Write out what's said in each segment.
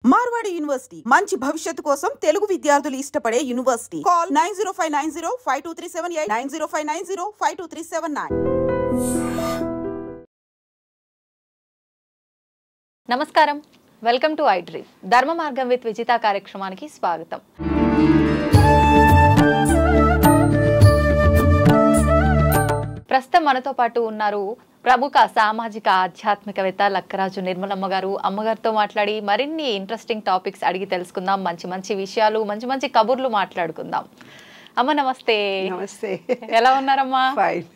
Marwadi university మంచి భవిష్యత్తు కోసం తెలుగు విద్యార్థులు ఇష్టపడే యూనివర్సిటీ. కాల్ 9059052378 9059052379. నమస్కారం, వెల్కమ్ టు ఐ డ్రీమ్. ధర్మ మార్గం విత్ విజిత కార్యక్రమానికి స్వాగతం. ప్రస్తుతం మనతో పాటు ఉన్నారు ప్రముఖ సామాజిక ఆధ్యాత్మికవేత్త లక్కరాజు నిర్మలమ్మ గారు. అమ్మగారితో మాట్లాడి మరిన్ని ఇంట్రెస్టింగ్ టాపిక్స్ అడిగి తెలుసుకుందాం. మంచి మంచి విషయాలు, మంచి మంచి కబుర్లు మాట్లాడుకుందాం. అమ్మ నమస్తే. నమస్తే. ఎలా ఉన్నారమ్మా? ఫైన్.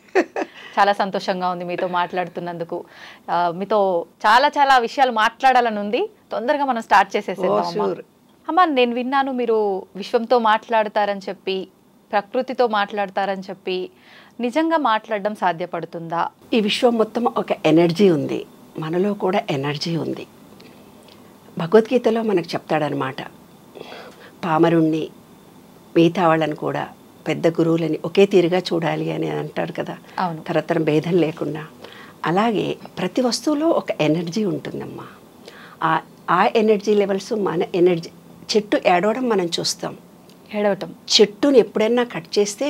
చాలా సంతోషంగా ఉంది మీతో మాట్లాడుతున్నందుకు. మీతో చాలా చాలా విషయాలు మాట్లాడాలని ఉంది. తొందరగా మనం స్టార్ట్ చేసేసేద్దాం. అమ్మ, నేను విన్నాను మీరు విశ్వంతో మాట్లాడతారని చెప్పి, ప్రకృతితో మాట్లాడతారని చెప్పి. నిజంగా మాట్లాడడం సాధ్యపడుతుందా? ఈ విశ్వం మొత్తం ఒక ఎనర్జీ ఉంది, మనలో కూడా ఎనర్జీ ఉంది. భగవద్గీతలో మనకు చెప్తాడనమాట, పామరుణ్ణి మిగతా వాళ్ళని కూడా పెద్ద గురువులని ఒకే తీరుగా చూడాలి అని అంటాడు కదా, తరతరం భేదం లేకుండా. అలాగే ప్రతి వస్తువులో ఒక ఎనర్జీ ఉంటుందమ్మా. ఆ ఎనర్జీ లెవెల్స్ మన ఎనర్జీ. చెట్టు ఏడవడం మనం చూస్తాం. ఏడవటం, చెట్టుని ఎప్పుడైనా కట్ చేస్తే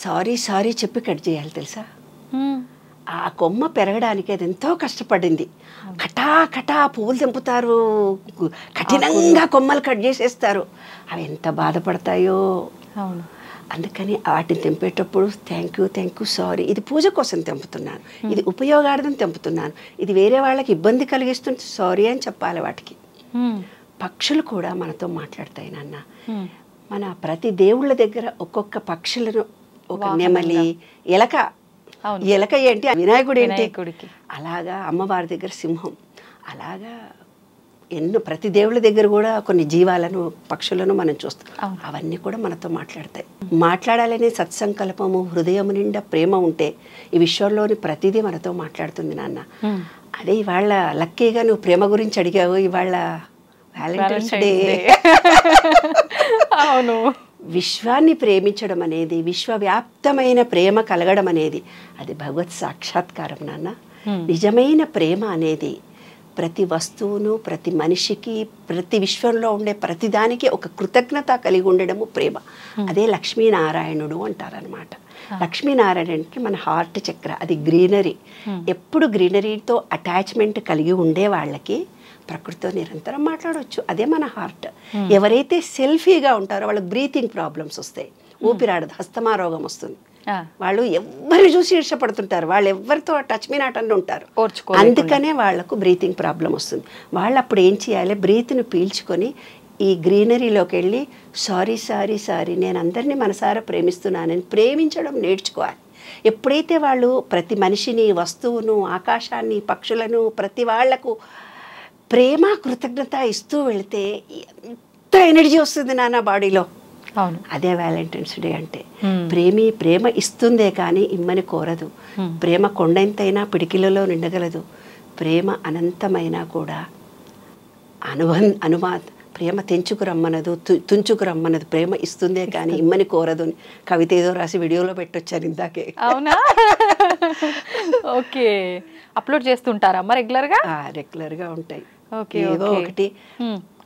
సారీ చెప్పి కట్ చేయాలి తెలుసా. ఆ కొమ్మ పెరగడానికి అది ఎంతో కష్టపడింది. కటా పువ్వులు తెంపుతారు, కఠినంగా కొమ్మలు కట్ చేసేస్తారు. అవి ఎంత బాధపడతాయో. అందుకని వాటిని తెంపేటప్పుడు థ్యాంక్ యూ సారీ, ఇది పూజ కోసం తెంపుతున్నాను, ఇది ఉపయోగార్థం తెంపుతున్నాను, ఇది వేరే వాళ్ళకి ఇబ్బంది కలిగిస్తుంది, సారీ అని చెప్పాలి వాటికి. పక్షులు కూడా మనతో మాట్లాడతాయి నాన్న. మన ప్రతి దేవుళ్ళ దగ్గర ఒక్కొక్క పక్షులను, ఒక నెమలి, ఎలక ఏంటి, వినాయకుడు ఏంటి, అలాగా అమ్మవారి దగ్గర సింహం, అలాగా ఎన్నో ప్రతి దేవుళ్ళ దగ్గర కూడా కొన్ని జీవాలను, పక్షులను మనం చూస్తాం. అవన్నీ కూడా మనతో మాట్లాడతాయి. మాట్లాడాలనే సత్సంకల్పము, హృదయం నిండా ప్రేమ ఉంటే ఈ విశ్వంలోని ప్రతిదీ మనతో మాట్లాడుతుంది నాన్న. అదే ఇవాళ లక్కీగా నువ్వు ప్రేమ గురించి అడిగావు. ఇవాళ వ్యాలంటైన్స్ డే. అవును. విశ్వాన్ని ప్రేమించడం అనేది, విశ్వవ్యాప్తమైన ప్రేమ కలగడం అనేది, అది భగవత్ సాక్షాత్కారం నాన్న. నిజమైన ప్రేమ అనేది ప్రతి వస్తువును, ప్రతి మనిషికి, ప్రతి విశ్వంలో ఉండే ప్రతిదానికి ఒక కృతజ్ఞత కలిగి ఉండడము ప్రేమ. అదే లక్ష్మీనారాయణుడు అంటారనమాట. లక్ష్మీనారాయణకి మన హార్ట్ చక్ర, అది గ్రీనరీ. ఎప్పుడు గ్రీనరీతో అటాచ్మెంట్ కలిగి ఉండే వాళ్ళకి ప్రకృతితో నిరంతరం మాట్లాడవచ్చు. అదే మన హార్ట్. ఎవరైతే సెల్ఫీగా ఉంటారో వాళ్ళకి బ్రీతింగ్ ప్రాబ్లమ్స్ వస్తాయి, ఊపిరాడదు, హస్తమా రోగం వస్తుంది. వాళ్ళు ఎవరిని చూసి ఇష్టపడుతుంటారు, వాళ్ళు ఎవరితో టచ్ మీ నాట్ అని ఉంటారు. అందుకనే వాళ్లకు బ్రీతింగ్ ప్రాబ్లం వస్తుంది. వాళ్ళు అప్పుడు ఏం చేయాలి, బ్రీత్ని పీల్చుకొని ఈ గ్రీనరీలోకి వెళ్ళి సారీ నేను అందరినీ మనసారా ప్రేమిస్తున్నానని ప్రేమించడం నేర్చుకోవాలి. ఎప్పుడైతే వాళ్ళు ప్రతి మనిషిని, వస్తువును, ఆకాశాన్ని, పక్షులను, ప్రతి వాళ్లకు ప్రేమ, కృతజ్ఞత ఇస్తూ వెళితే ఎంత ఎనర్జీ వస్తుంది నాన్న బాడీలో. అదే వ్యాలంటైన్స్ డే అంటే. ప్రేమ ఇస్తుందే కానీ ఇమ్మని కోరదు. ప్రేమ కొండంతైనా పిడికిలలో నిండగలదు. ప్రేమ అనంతమైనా కూడా ప్రేమ తెంచుకు రమ్మనదు, తుంచుకు రమ్మనదు. ప్రేమ ఇస్తుందే కానీ ఇమ్మని కోరదు. కవిత ఏదో రాసి వీడియోలో పెట్టొచ్చాను ఇందాకే. అవునా? ఓకే. అప్లోడ్ చేస్తుంటారమ్మా రెగ్యులర్గా? రెగ్యులర్గా ఉంటాయి. ఏదో ఒకటి.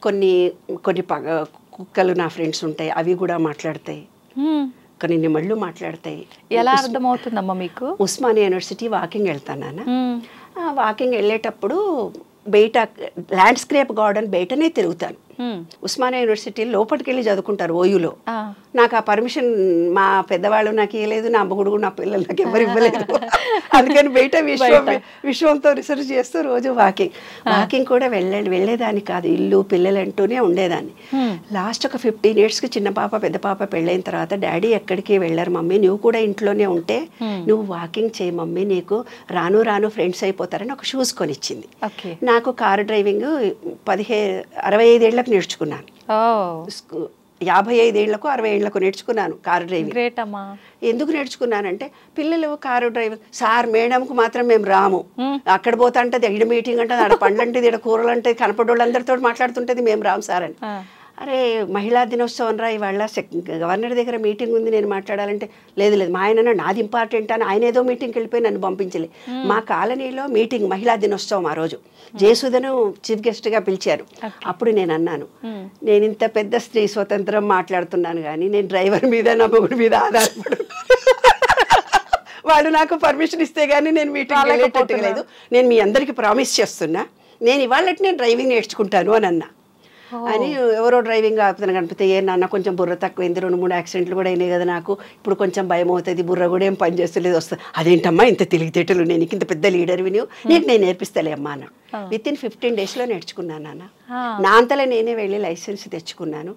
కొన్ని కుక్కలు నా ఫ్రెండ్స్ ఉంటాయి, అవి కూడా మాట్లాడతాయి. కొన్ని నెమళ్ళు మాట్లాడతాయి. ఎలా అర్థమవుతుందమ్మా మీకు? ఉస్మానియా యూనివర్సిటీ వాకింగ్ వెళ్తాను. వాకింగ్ వెళ్ళేటప్పుడు బయట ల్యాండ్స్కేప్ గార్డెన్ బయటనే తిరుగుతాను. ఉస్మానియా యూనివర్సిటీ లోపలికి వెళ్ళి చదువుకుంటారు ఓయూలో. నాకు ఆ పర్మిషన్ మా పెద్దవాళ్ళు నాకు ఇవ్వలేదు, నా అమ్మగుడు, నా పిల్లలు నాకు ఎవరు ఇవ్వలేదు. అందుకని బయట విశ్వంతో రీసెర్చ్ చేస్తూ రోజు వాకింగ్ కూడా వెళ్ళేదాన్ని కాదు. ఇల్లు పిల్లలు అంటూనే ఉండేదాన్ని. లాస్ట్ ఒక 15 yearsకి చిన్న పాప పెద్ద పాప పెళ్ళైన తర్వాత డాడీ ఎక్కడికి వెళ్ళారు మమ్మీ, నువ్వు కూడా ఇంట్లోనే ఉంటే నువ్వు వాకింగ్ చేయి మమ్మీ, నీకు రాను ఫ్రెండ్స్ అయిపోతారని ఒక షూస్ కొనిచ్చింది. నాకు కారు డ్రైవింగ్ 65 ఏళ్ళకు నేర్చుకున్నాను. 55 ఏళ్లకు 60 ఏళ్లకు నేర్చుకున్నాను కారు డ్రైవింగ్. ఎందుకు నేర్చుకున్నానంటే పిల్లలు కారు డ్రైవింగ్ సార్ మేడంకు మాత్రం మేము రాము, అక్కడ పోతా అంటే ఇడ మీటింగ్ అంటే ఆడ పండ్లు అంటే ఇడ కూరలు అంటే కనపడోళ్ళందరితో మాట్లాడుతుంటది, మేము రాము సార్ అని. అరే మహిళా దినోత్సవం రా ఇవాళ గవర్నర్ దగ్గర మీటింగ్ ఉంది నేను మాట్లాడాలంటే లేదు లేదు మా ఆయన నాది ఇంపార్టెంట్ అని ఆయన ఏదో మీటింగ్కి వెళ్ళిపోయి నన్ను పంపించలే. మా కాలనీలో మీటింగ్ మహిళా దినోత్సవం ఆ రోజు జయసుధను చీఫ్ గెస్ట్గా పిలిచారు. అప్పుడు నేను అన్నాను, నేను ఇంత పెద్ద స్త్రీ స్వతంత్రం మాట్లాడుతున్నాను కానీ నేను డ్రైవర్ మీద నా మొగుడి మీద ఆధారపడు వాడు నాకు పర్మిషన్ ఇస్తే కానీ నేను మీటింగ్ వెళ్ళేటట్టుగా లేదు. నేను మీ అందరికీ ప్రామిస్ చేస్తున్నా నేను ఇవాళ నేను డ్రైవింగ్ నేర్చుకుంటాను అని అన్నా. అని ఎవరో డ్రైవింగ్ ఆపుతాను కనిపిస్తే ఏ నాన్న కొంచెం బుర్ర తక్కువైంది 2-3 యాక్సిడెంట్లు కూడా అయినాయి కదా నాకు ఇప్పుడు కొంచెం భయం అవుతుంది బుర్ర కూడా ఏం పని చేస్తలేదు వస్తుంది. అదేంటమ్మా ఇంత తెలివితేటలు నేను ఇంత పెద్ద లీడర్వి నీకు నేను నేర్పిస్తాలే అమ్మా అన్న. వితిన్ 15 డేస్లో నేర్చుకున్నాను నాన్న. నా అంతలో నేనే వెళ్ళి లైసెన్స్ తెచ్చుకున్నాను.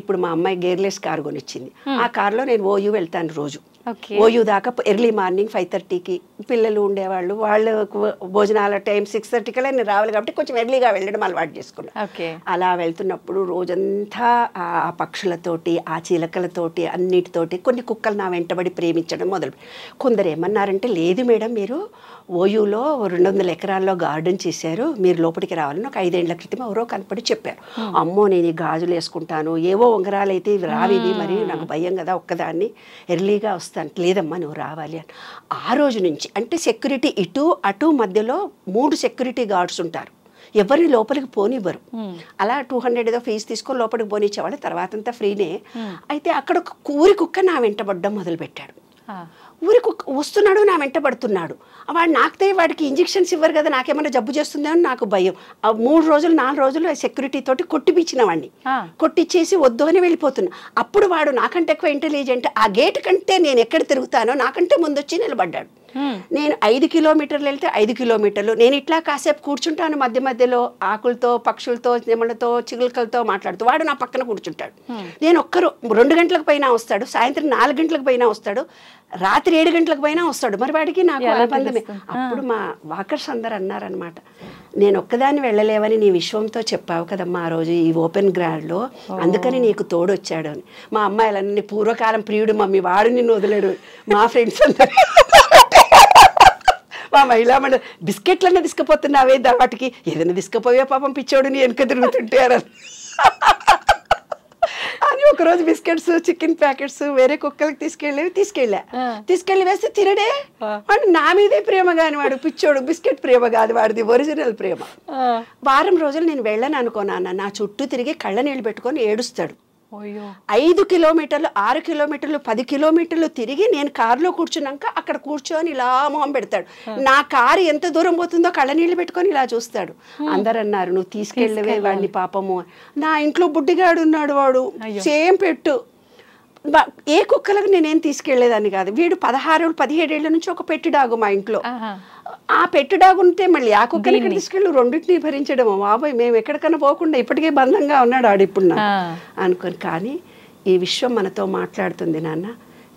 ఇప్పుడు మా అమ్మాయి గేర్లెస్ కార్ కొనిచ్చింది. ఆ కార్లో నేను ఓయూ వెళ్తాను రోజు. ఓయూ దాకా ఎర్లీ మార్నింగ్ 5:30కి పిల్లలు ఉండేవాళ్ళు వాళ్ళు భోజనాల టైం 6:30 కల్లా నేను రావాలి కాబట్టి కొంచెం ఎర్లీగా వెళ్ళడం అలవాటు చేసుకున్నాను. అలా వెళ్తున్నప్పుడు రోజంతా ఆ పక్షులతోటి ఆ చిలకలతోటి అన్నిటితోటి కొన్ని కుక్కలు నా వెంటబడి ప్రేమించడం మొదలు. కొందరు ఏమన్నారంటే లేదు మేడం మీరు ఓయూలో 200 ఎకరాల్లో గార్డెన్ చేశారు మీరు లోపలికి రావాలని ఒక 5 ఏళ్ల క్రితం ఎవరో కనపడి చెప్పారు. అమ్మో నేను ఈ గాజులు వేసుకుంటాను ఏవో ఉంగరాలు అయితే ఇవి రావివి మరి నాకు భయం కదా ఒక్కదాన్ని ఎర్లీగా వస్తాను. లేదమ్మా నువ్వు రావాలి అని. ఆ రోజు నుంచి అంటే సెక్యూరిటీ ఇటు అటు మధ్యలో 3 సెక్యూరిటీ గార్డ్స్ ఉంటారు. ఎవరిని లోపలికి పోనివ్వరు. అలా 200 ఏదో ఫీజు తీసుకొని లోపలికి పోనిచ్చేవాళ్ళు తర్వాత అంతా ఫ్రీనే. అయితే అక్కడ ఊరి కుక్క నా వెంటబడ్డం మొదలుపెట్టాడు. ఊరి కుక్క వస్తున్నాడు నా వెంట పడుతున్నాడు. వాడు నాకితే వాడికి ఇంజెక్షన్స్ ఇవ్వరు కదా నాకేమైనా జబ్బు చేస్తుందో అని నాకు భయం. 3 రోజులు 4 రోజులు సెక్యూరిటీ తోటి కొట్టిపించిన వాడిని కొట్టిచ్చేసి వద్దు అని వెళ్ళిపోతున్నా. అప్పుడు వాడు నాకంటే ఎక్కువ ఇంటెలిజెంట్. ఆ గేట్ కంటే నేను ఎక్కడ తిరుగుతానో నాకంటే ముందు వచ్చి నిలబడ్డాడు. నేను 5 కిలోమీటర్లు వెళ్తే 5 కిలోమీటర్లు నేను ఇట్లా కాసేపు కూర్చుంటాను మధ్య మధ్యలో ఆకులతో పక్షులతో నెమలతో చిగులకలతో మాట్లాడుతూ వాడు నా పక్కన కూర్చుంటాడు. నేను 2 గంటలకు పైన వస్తాడు సాయంత్రం 4 గంటలకు పైన వస్తాడు రాత్రి 7 గంటలకు పైన వస్తాడు. మరి వాడికి నాకు అనుబంధమే. అప్పుడు మా వాకర్స్ అందరు అన్నారనమాట నేను ఒక్కదాన్ని వెళ్ళలేవని నీ విశ్వంతో చెప్పావు కదమ్మా ఆ రోజు ఈ ఓపెన్ గ్రౌండ్లో అందుకని నీకు తోడు వచ్చాడు అని. మా అమ్మాయిలన్నీ పూర్వకాలం ప్రియుడు మమ్మీ వాడు నిన్ను వదిలేడు. మా ఫ్రెండ్స్ అందరు మా మహిళా మండలి బిస్కెట్లన్నా తీసుకుపోతున్నావే వాటికి ఏదైనా తీసుకుపోయే పాపం పిచ్చోడు నీ వెనుక తిరుగుతుంటారు అని ఒకరోజు బిస్కెట్స్ చికెన్ ప్యాకెట్స్ వేరే కుక్కలకి తీసుకెళ్ళి వేస్తే తినడే వాడు నా మీదే ప్రేమ కాని వాడు పిచ్చోడు బిస్కెట్ ప్రేమ కాదు వాడిది ఒరిజినల్ ప్రేమ. వారం రోజులు నేను వెళ్ళను అనుకోనా నా చుట్టూ తిరిగి కళ్ళ నీళ్ళు పెట్టుకొని ఏడుస్తాడు. 5 కిలోమీటర్లు 6 కిలోమీటర్లు 10 కిలోమీటర్లు తిరిగి నేను కారులో కూర్చున్నాక అక్కడ కూర్చొని ఇలా మొహం పెడతాడు. నా కారు ఎంత దూరం పోతుందో కళ్ళ నీళ్ళు పెట్టుకొని ఇలా చూస్తాడు. అందరు అన్నారు నువ్వు తీసుకెళ్ళవే వాడిని పాపము. నా ఇంట్లో బుడ్డిగాడు ఉన్నాడు వాడు సేమ్ పెట్టు. ఏ కుక్కలకు నేనేం తీసుకెళ్లేదాన్ని కాదు. వీడు 16-17 ఏళ్ల నుంచి ఒక పెట్టి డాగు మా ఇంట్లో. ఆ పెట్టి డాగు ఉంటే మళ్ళీ ఆ కుక్కలకి తీసుకెళ్ళి రెండింటిని భరించడం బాబాయ్ మేము ఎక్కడికన్నా పోకుండా ఇప్పటికే బంధంగా ఉన్నాడు ఆడు ఇప్పుడు అనుకోని. కానీ ఈ విశ్వం మనతో మాట్లాడుతుంది నాన్న.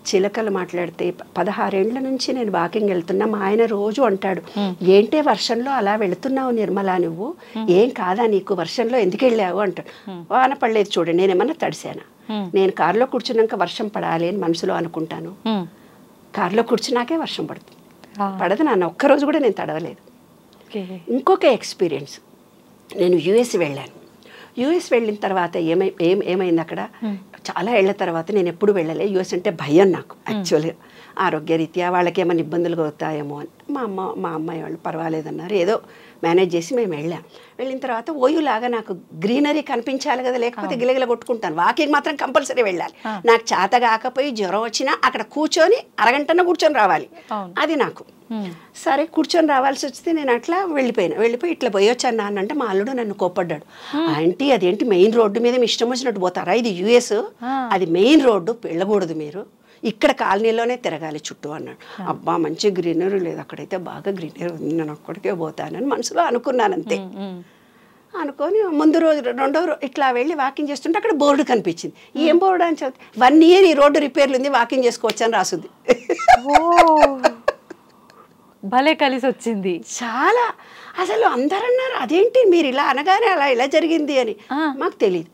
చిలకలు మాట్లాడితే 16 ఏళ్ల నుంచి నేను వాకింగ్ వెళ్తున్నా. మా ఆయన రోజు అంటాడు ఏంటే వర్షంలో అలా వెళుతున్నావు నిర్మలా నువ్వు ఏం కాదా నీకు వర్షంలో ఎందుకు వెళ్ళావు అంటాడు. వాన పడలేదు చూడండి నేనేమన్నా తడిసానా. నేను కారులో కూర్చున్నాక వర్షం పడాలి అని మనసులో అనుకుంటాను. కారులో కూర్చున్నాకే వర్షం పడుతుంది పడదు నాన్న. ఒక్కరోజు కూడా నేను తడవలేదు. ఇంకొక ఎక్స్పీరియన్స్ నేను యుఎస్ వెళ్ళాను. యుఎస్ వెళ్ళిన తర్వాత ఏమైంది అక్కడ చాలా ఏళ్ల తర్వాత నేను ఎప్పుడు వెళ్ళలే. యుఎస్ అంటే భయం నాకు యాక్చువల్గా ఆరోగ్యరీత్యా వాళ్ళకి ఏమైనా ఇబ్బందులు అవుతాయేమో అని. మా అమ్మాయి వాళ్ళు పర్వాలేదన్నారు ఏదో మేనేజ్ చేసి మేము వెళ్ళిన తర్వాత ఓయూలాగా నాకు గ్రీనరీ కనిపించాలి కదా లేకపోతే గిలగిల కొట్టుకుంటాను. వాకింగ్ మాత్రం కంపల్సరీ వెళ్ళాలి. నాకు చేత కాకపోయి జ్వరం వచ్చినా అక్కడ కూర్చొని అరగంటన కూర్చొని రావాలి అది నాకు. సరే కూర్చొని రావాల్సి వస్తే నేను అట్లా వెళ్ళిపోయి ఇట్లా పోయొచ్చాను నాన్న అంటే మా అల్లుడు నన్ను కోప్పడ్డాడు. ఆంటీ అదేంటి మెయిన్ రోడ్డు మీద మీ ఇష్టం వచ్చినట్టు పోతారా ఇది యుఎస్ అది మెయిన్ రోడ్డు వెళ్ళకూడదు మీరు ఇక్కడ కాలనీలోనే తిరగాలి చుట్టూ అన్నాడు. అబ్బా మంచి గ్రీనరీ లేదు అక్కడైతే బాగా గ్రీనరీ ఉంది నేను అక్కడికే పోతానని మనసులో అనుకున్నాను అంతే. అనుకొని ముందు రోజు రెండో రోజు ఇట్లా వెళ్ళి వాకింగ్ చేస్తుంటే అక్కడ బోర్డు కనిపించింది. ఏం బోర్డు అని చదివి 1 year ఈ రోడ్డు రిపేర్లు ఉంది వాకింగ్ చేసుకోవచ్చు అని రాసుంది. భలే కలిసి వచ్చింది చాలా. అసలు అందరూ అన్నారు అదేంటి మీరు ఇలా అనగానే అలా ఇలా జరిగింది అని. మాకు తెలియదు.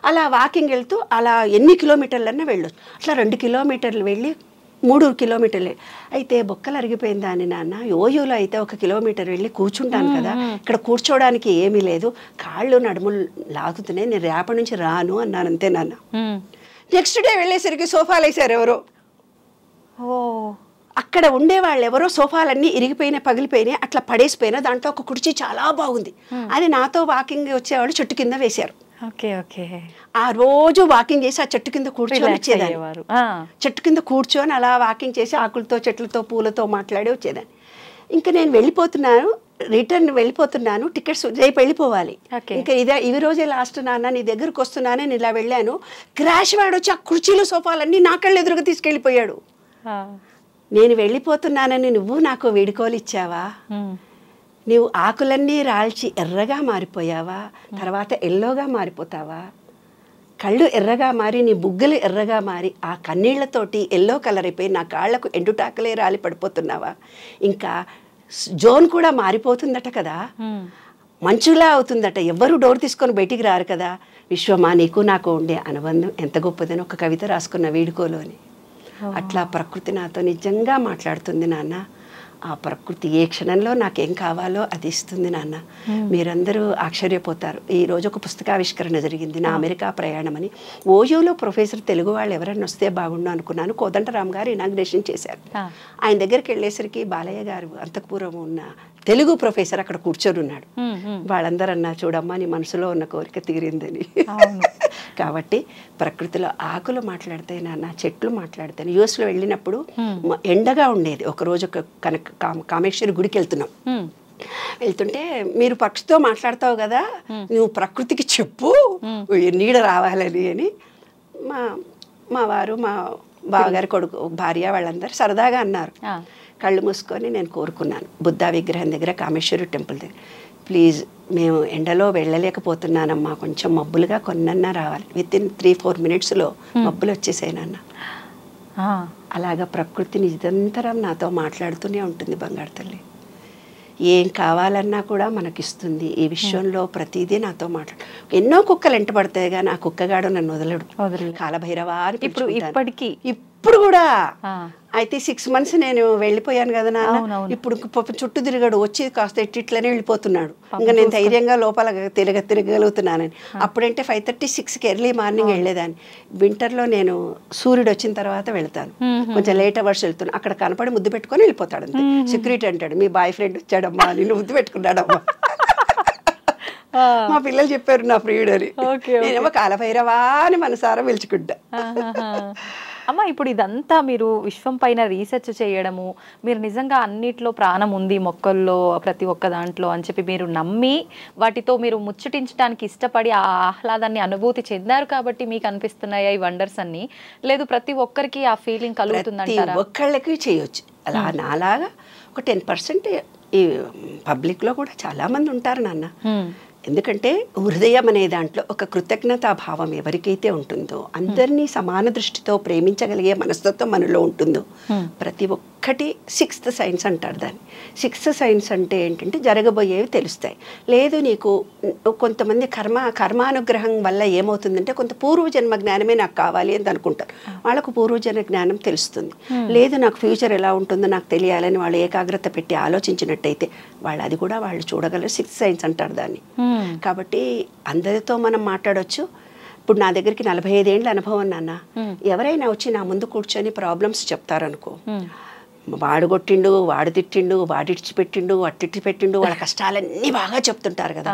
అలా వాకింగ్ వెళ్తూ అలా ఎన్ని కిలోమీటర్లన్నా వెళ్ళొచ్చు. అట్లా 2 కిలోమీటర్లు వెళ్ళి 3 కిలోమీటర్లే. అయితే బొక్కలు అరిగిపోయిందా అని నాన్న, ఓయూలో అయితే 1 కిలోమీటర్ వెళ్ళి కూర్చుంటాను కదా, ఇక్కడ కూర్చోవడానికి ఏమీ లేదు, కాళ్ళు నడుములు లాగుతున్నాయి, నేను రేపటి నుంచి రాను అన్నాను. అంతే నాన్న. నెక్స్ట్ డే వెళ్ళేసరికి సోఫాలు వేసారు ఎవరో. అక్కడ ఉండేవాళ్ళు ఎవరో సోఫాలన్నీ ఇరిగిపోయినాయి, పగిలిపోయినాయి, అట్లా పడేసిపోయినా దాంట్లో ఒక కుర్చీ చాలా బాగుంది, అది నాతో వాకింగ్ వచ్చేవాళ్ళు చెట్టు కింద వేశారు. ఆ రోజు వాకింగ్ చేసి ఆ చెట్టు కింద కూర్చొని వచ్చేదాన్ని. చెట్టు కింద కూర్చొని అలా వాకింగ్ చేసి ఆకులతో చెట్లతో పూలతో మాట్లాడి వచ్చేదాన్ని. ఇంకా నేను వెళ్ళిపోతున్నాను, రిటర్న్ వెళ్ళిపోతున్నాను, టికెట్స్ రేపు వెళ్ళిపోవాలి, ఇంకా ఇవి రోజే లాస్ట్ నాన్న, నీ దగ్గరకు వస్తున్నానే నేను ఇలా వెళ్ళాను, క్రాష్ వాడు వచ్చి ఆ కుర్చీలు సోఫాలన్నీ నా కళ్ళు ఎదురుగా తీసుకెళ్ళిపోయాడు. నేను వెళ్ళిపోతున్నానని నువ్వు నాకు వీడుకోలు ఇచ్చావా, నీవు ఆకులన్నీ రాల్చి ఎర్రగా మారిపోయావా, తర్వాత ఎల్లోగా మారిపోతావా, కళ్ళు ఎర్రగా మారి నీ బుగ్గలు ఎర్రగా మారి ఆ కన్నీళ్లతోటి ఎల్లో కలర్ అయిపోయి నా కాళ్లకు ఎండుటాకలే రాలి పడిపోతున్నావా, ఇంకా జోన్ కూడా మారిపోతుందట కదా, మంచులా అవుతుందట, ఎవ్వరూ డోర్ తీసుకొని బయటికి రారు కదా, విశ్వమా నీకు నాకు ఉండే అనుబంధం ఎంత గొప్పదని ఒక కవిత రాసుకున్న వీడుకోలు అని. అట్లా ప్రకృతి నాతో నిజంగా మాట్లాడుతుంది నాన్న. ఆ ప్రకృతి ఏ క్షణంలో నాకేం కావాలో అది ఇస్తుంది నాన్న. మీరందరూ ఆశ్చర్యపోతారు. ఈరోజు ఒక పుస్తకావిష్కరణ జరిగింది, నా అమెరికా ప్రయాణం అని. ఓయూలో ప్రొఫెసర్ తెలుగు వాళ్ళు ఎవరైనా వస్తే బాగుండు అనుకున్నాను. కోదండరామ్ గారు ఇనాగ్రేషన్ చేశారు. ఆయన దగ్గరికి వెళ్ళేసరికి బాలయ్య గారు అంతఃపురం ఉన్న తెలుగు ప్రొఫెసర్ అక్కడ కూర్చొని ఉన్నాడు. వాళ్ళందరూ అన్నారు, చూడమ్మా నీ మనసులో ఉన్న కోరిక తీరిందని. కాబట్టి ప్రకృతిలో ఆకులు మాట్లాడితే నాన్న, చెట్లు మాట్లాడతాను. యూఎస్లో వెళ్ళినప్పుడు ఎండగా ఉండేది. ఒకరోజు కామేశ్వరి గుడికి వెళ్తున్నాం, వెళ్తుంటే మీరు పక్షితో మాట్లాడతావు కదా, నువ్వు ప్రకృతికి చెప్పు నీడ రావాలని అని మా వారు, మా బావగారి కొడుకు, భార్య వాళ్ళందరూ సరదాగా అన్నారు. కళ్ళు మూసుకొని నేను కోరుకున్నాను బుద్ధ విగ్రహం దగ్గర, కామేశ్వరి టెంపుల్ దగ్గర, ప్లీజ్ మేము ఎండలో వెళ్ళలేకపోతున్నానమ్మా, కొంచెం మబ్బులుగా కొన్నన్నా రావాలి. వితిన్ 3-4 మినిట్స్లో మబ్బులు వచ్చేసాయనన్న. అలాగా ప్రకృతి నిరంతరం నాతో మాట్లాడుతూనే ఉంటుంది బంగారు తల్లి. ఏం కావాలన్నా కూడా మనకిస్తుంది. ఈ విషయంలో ప్రతిదీ నాతో మాట్లాడు. ఎన్నో కుక్కలు ఎంట పడతాయి కానీ ఆ కుక్కగాడు నన్ను వదలడు. కాలభైరవా అని ఇప్పుడు కూడా. అయితే 6 months నేను వెళ్ళిపోయాను కదా నాన్న, ఇప్పుడు చుట్టూ తిరిగాడు, వచ్చి కాస్త ఇట్లనే వెళ్ళిపోతున్నాడు. ఇంకా నేను ధైర్యంగా లోపల తిరగలుగుతున్నానని. అప్పుడంటే 5:30-6కి ఎర్లీ మార్నింగ్ వెళ్ళేదాన్ని. వింటర్లో నేను సూర్యుడు వచ్చిన తర్వాత వెళ్తాను, కొంచెం లేట్ అవర్స్ వెళ్తున్నాను. అక్కడ కనపడి ముద్దు పెట్టుకొని వెళ్ళిపోతాడు అంతే. సెక్యూరిటీ అంటాడు, మీ బాయ్ ఫ్రెండ్ వచ్చాడమ్మా, నిన్ను ముద్దు పెట్టుకున్నాడమ్మా. మా పిల్లలు చెప్పారు నా ప్రియుడని. నేనేమో కాలభైరవా అని మనసారా పిలుచుకుంటా. అమ్మ, ఇప్పుడు ఇదంతా మీరు విశ్వం పైన రీసెర్చ్ చేయడము, మీరు నిజంగా అన్నిట్లో ప్రాణం ఉంది మొక్కల్లో ప్రతి ఒక్క దాంట్లో అని చెప్పి మీరు నమ్మి వాటితో మీరు ముచ్చటించడానికి ఇష్టపడి ఆ ఆహ్లాదాన్ని అనుభూతి చెందారు కాబట్టి మీకు అనిపిస్తున్నాయా ఈ వండర్స్ అన్ని? లేదు ప్రతి ఒక్కరికి ఆ ఫీలింగ్ కలుగుతుందంటారా? ఒక్కళ్ళకి చేయొచ్చు. అలా నాలాగా ఒక 10% ఈ పబ్లిక్లో కూడా చాలామంది ఉంటారు నాన్న. ఎందుకంటే హృదయం అనే దాంట్లో ఒక కృతజ్ఞతా భావం ఎవరికైతే ఉంటుందో, అందరినీ సమాన దృష్టితో ప్రేమించగలిగే మనస్తత్వం మనలో ఉంటుందో, ప్రతి ఒక్కటి 6th సైన్స్ అంటారు దాన్ని. 6th సైన్స్ అంటే ఏంటంటే జరగబోయేవి తెలుస్తాయి. లేదు నీకు కొంతమంది కర్మానుగ్రహం వల్ల ఏమవుతుందంటే కొంత పూర్వజన్మ జ్ఞానమే నాకు కావాలి అని అనుకుంటారు. వాళ్ళకు పూర్వజన్మ జ్ఞానం తెలుస్తుంది. లేదు నాకు ఫ్యూచర్ ఎలా ఉంటుందో నాకు తెలియాలని వాళ్ళు ఏకాగ్రత పెట్టి ఆలోచించినట్టయితే వాళ్ళు అది కూడా వాళ్ళు చూడగలరు. 6th సైన్స్ అంటారు దాన్ని. కాబట్టి అందరితో మనం మాట్లాడవచ్చు. ఇప్పుడు నా దగ్గరికి 45 ఏళ్ళ అనుభవం నాన్న. ఎవరైనా వచ్చి నా ముందు కూర్చొని ప్రాబ్లమ్స్ చెప్తారనుకో, వాడు కొట్టిండు, వాడు తిట్టిండు, వాడిడిచి పెట్టిండు, అట్టిచ్చి పెట్టిండు, వాళ్ళ కష్టాలన్నీ బాగా చెప్తుంటారు కదా.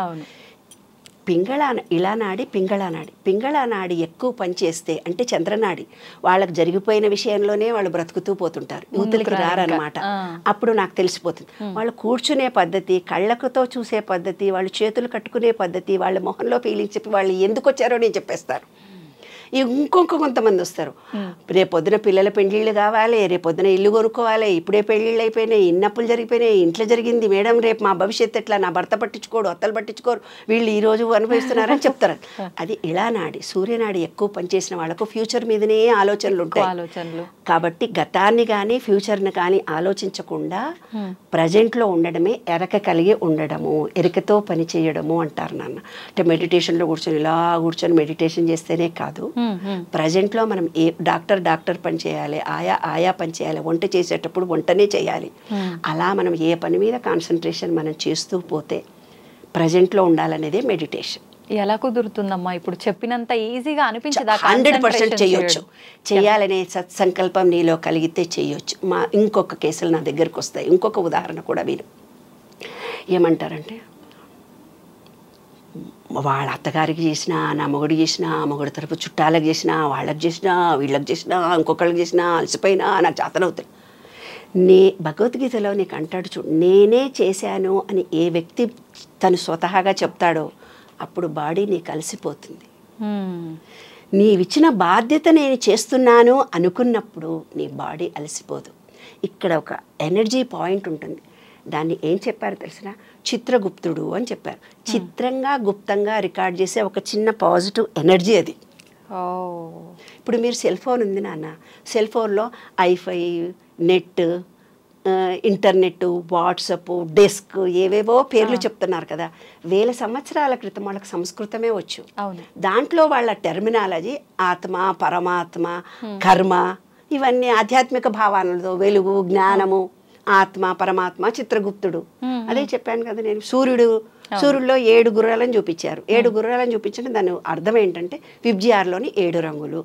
పింగళానాడి ఎక్కువ పనిచేస్తే అంటే చంద్రనాడి వాళ్ళకి జరిగిపోయిన విషయంలోనే వాళ్ళు బ్రతుకుతూ పోతుంటారు, యూతులకి రారనమాట. అప్పుడు నాకు తెలిసిపోతుంది వాళ్ళు కూర్చునే పద్ధతి, కళ్ళకుతో చూసే పద్ధతి, వాళ్ళు చేతులు కట్టుకునే పద్ధతి, వాళ్ళ మొహంలో ఫీలింగ్స్ చెప్పి వాళ్ళు ఎందుకు వచ్చారో నేను చెప్పేస్తారు. కొంతమంది వస్తారు, రేపొద్దున పిల్లల పెళ్ళిళ్ళు కావాలి, రేపొద్దున ఇల్లు కొనుక్కోవాలి, ఇప్పుడే పెళ్ళిళ్ళు అయిపోయినాయి, ఇన్నప్పులు జరిగిపోయినాయి, ఇంట్లో జరిగింది మేడం, రేపు మా భవిష్యత్తు ఎట్లా, నా భర్త పట్టించుకోడు, అత్తలు పట్టించుకోరు, వీళ్ళు ఈరోజు అనుభవిస్తున్నారని చెప్తారు. అది ఇళానాడి, సూర్యనాడి ఎక్కువ పనిచేసిన వాళ్ళకు ఫ్యూచర్ మీదనే ఆలోచనలు ఉంటాయి. కాబట్టి గతాన్ని కానీ ఫ్యూచర్ని కానీ ఆలోచించకుండా ప్రజెంట్లో ఉండడమే ఎరక కలిగి ఉండడము, ఎరికతో పని చేయడము అంటారు నాన్న. అంటే మెడిటేషన్లో కూర్చొని ఇలా కూర్చొని మెడిటేషన్ చేస్తేనే కాదు, ప్రజెంట్లో మనం ఏ డాక్టర్ పని చేయాలి, ఆయా పని చేయాలి, వంట చేసేటప్పుడు వంటనే చేయాలి. అలా మనం ఏ పని మీద కాన్సన్ట్రేషన్ మనం చేస్తూ పోతే ప్రజెంట్లో ఉండాలనేదే మెడిటేషన్. ఎలా కుదురుతుందమ్మా? ఇప్పుడు చెప్పినంత ఈజీగా అనిపించదా? 100% చేయొచ్చు. చేయాలనే సత్సంకల్పం నీలో కలిగితే చేయొచ్చు. ఇంకొక కేసులు నా దగ్గరకు వస్తాయి. ఇంకొక ఉదాహరణ కూడా మీరు ఏమంటారంటే, వాళ్ళ అత్తగారికి చేసినా, నా మొగుడు చేసినా, మొగుడు తరపు చుట్టాలకు చేసినా, వాళ్ళకి చేసినా, వీళ్ళకి చేసినా, ఇంకొకళ్ళకి చేసినా, అలసిపోయినా నాకు చేతనవుతుంది. భగవద్గీతలో నీకు అంటాడు చూడు, నేనే చేశాను అని ఏ వ్యక్తి తను స్వతహాగా చెప్తాడో అప్పుడు బాడీ నీకు అలసిపోతుంది. నీవిచ్చిన బాధ్యత నేను చేస్తున్నాను అనుకున్నప్పుడు నీ బాడీ అలసిపోదు. ఇక్కడ ఒక ఎనర్జీ పాయింట్ ఉంటుంది. దాన్ని ఏం చెప్పారు తెలిసిన? చిత్రగుప్తుడు అని చెప్పారు. చిత్రంగా గుప్తంగా రికార్డ్ చేసే ఒక చిన్న పాజిటివ్ ఎనర్జీ అది. ఇప్పుడు మీరు సెల్ ఫోన్ ఉంది నాన్న, సెల్ ఫోన్లో ఐఫై, నెట్, ఇంటర్నెట్, వాట్సప్, డెస్క్, ఏవేవో పేర్లు చెప్తున్నారు కదా. 1000 సంవత్సరాల క్రితం వాళ్ళకి సంస్కృతమే వచ్చు. దాంట్లో వాళ్ళ టెర్మినాలజీ ఆత్మ, పరమాత్మ, కర్మ, ఇవన్నీ ఆధ్యాత్మిక భావాలతో వెలుగు, జ్ఞానము, ఆత్మ, పరమాత్మ, చిత్రగుప్తుడు. అదే చెప్పాను కదా నేను. సూర్యుడిలో 7 గుర్రాలను చూపించారు. 7 గుర్రాలను చూపించడం దాని అర్థం ఏంటంటే విబ్జిఆర్లోని 7 రంగులు.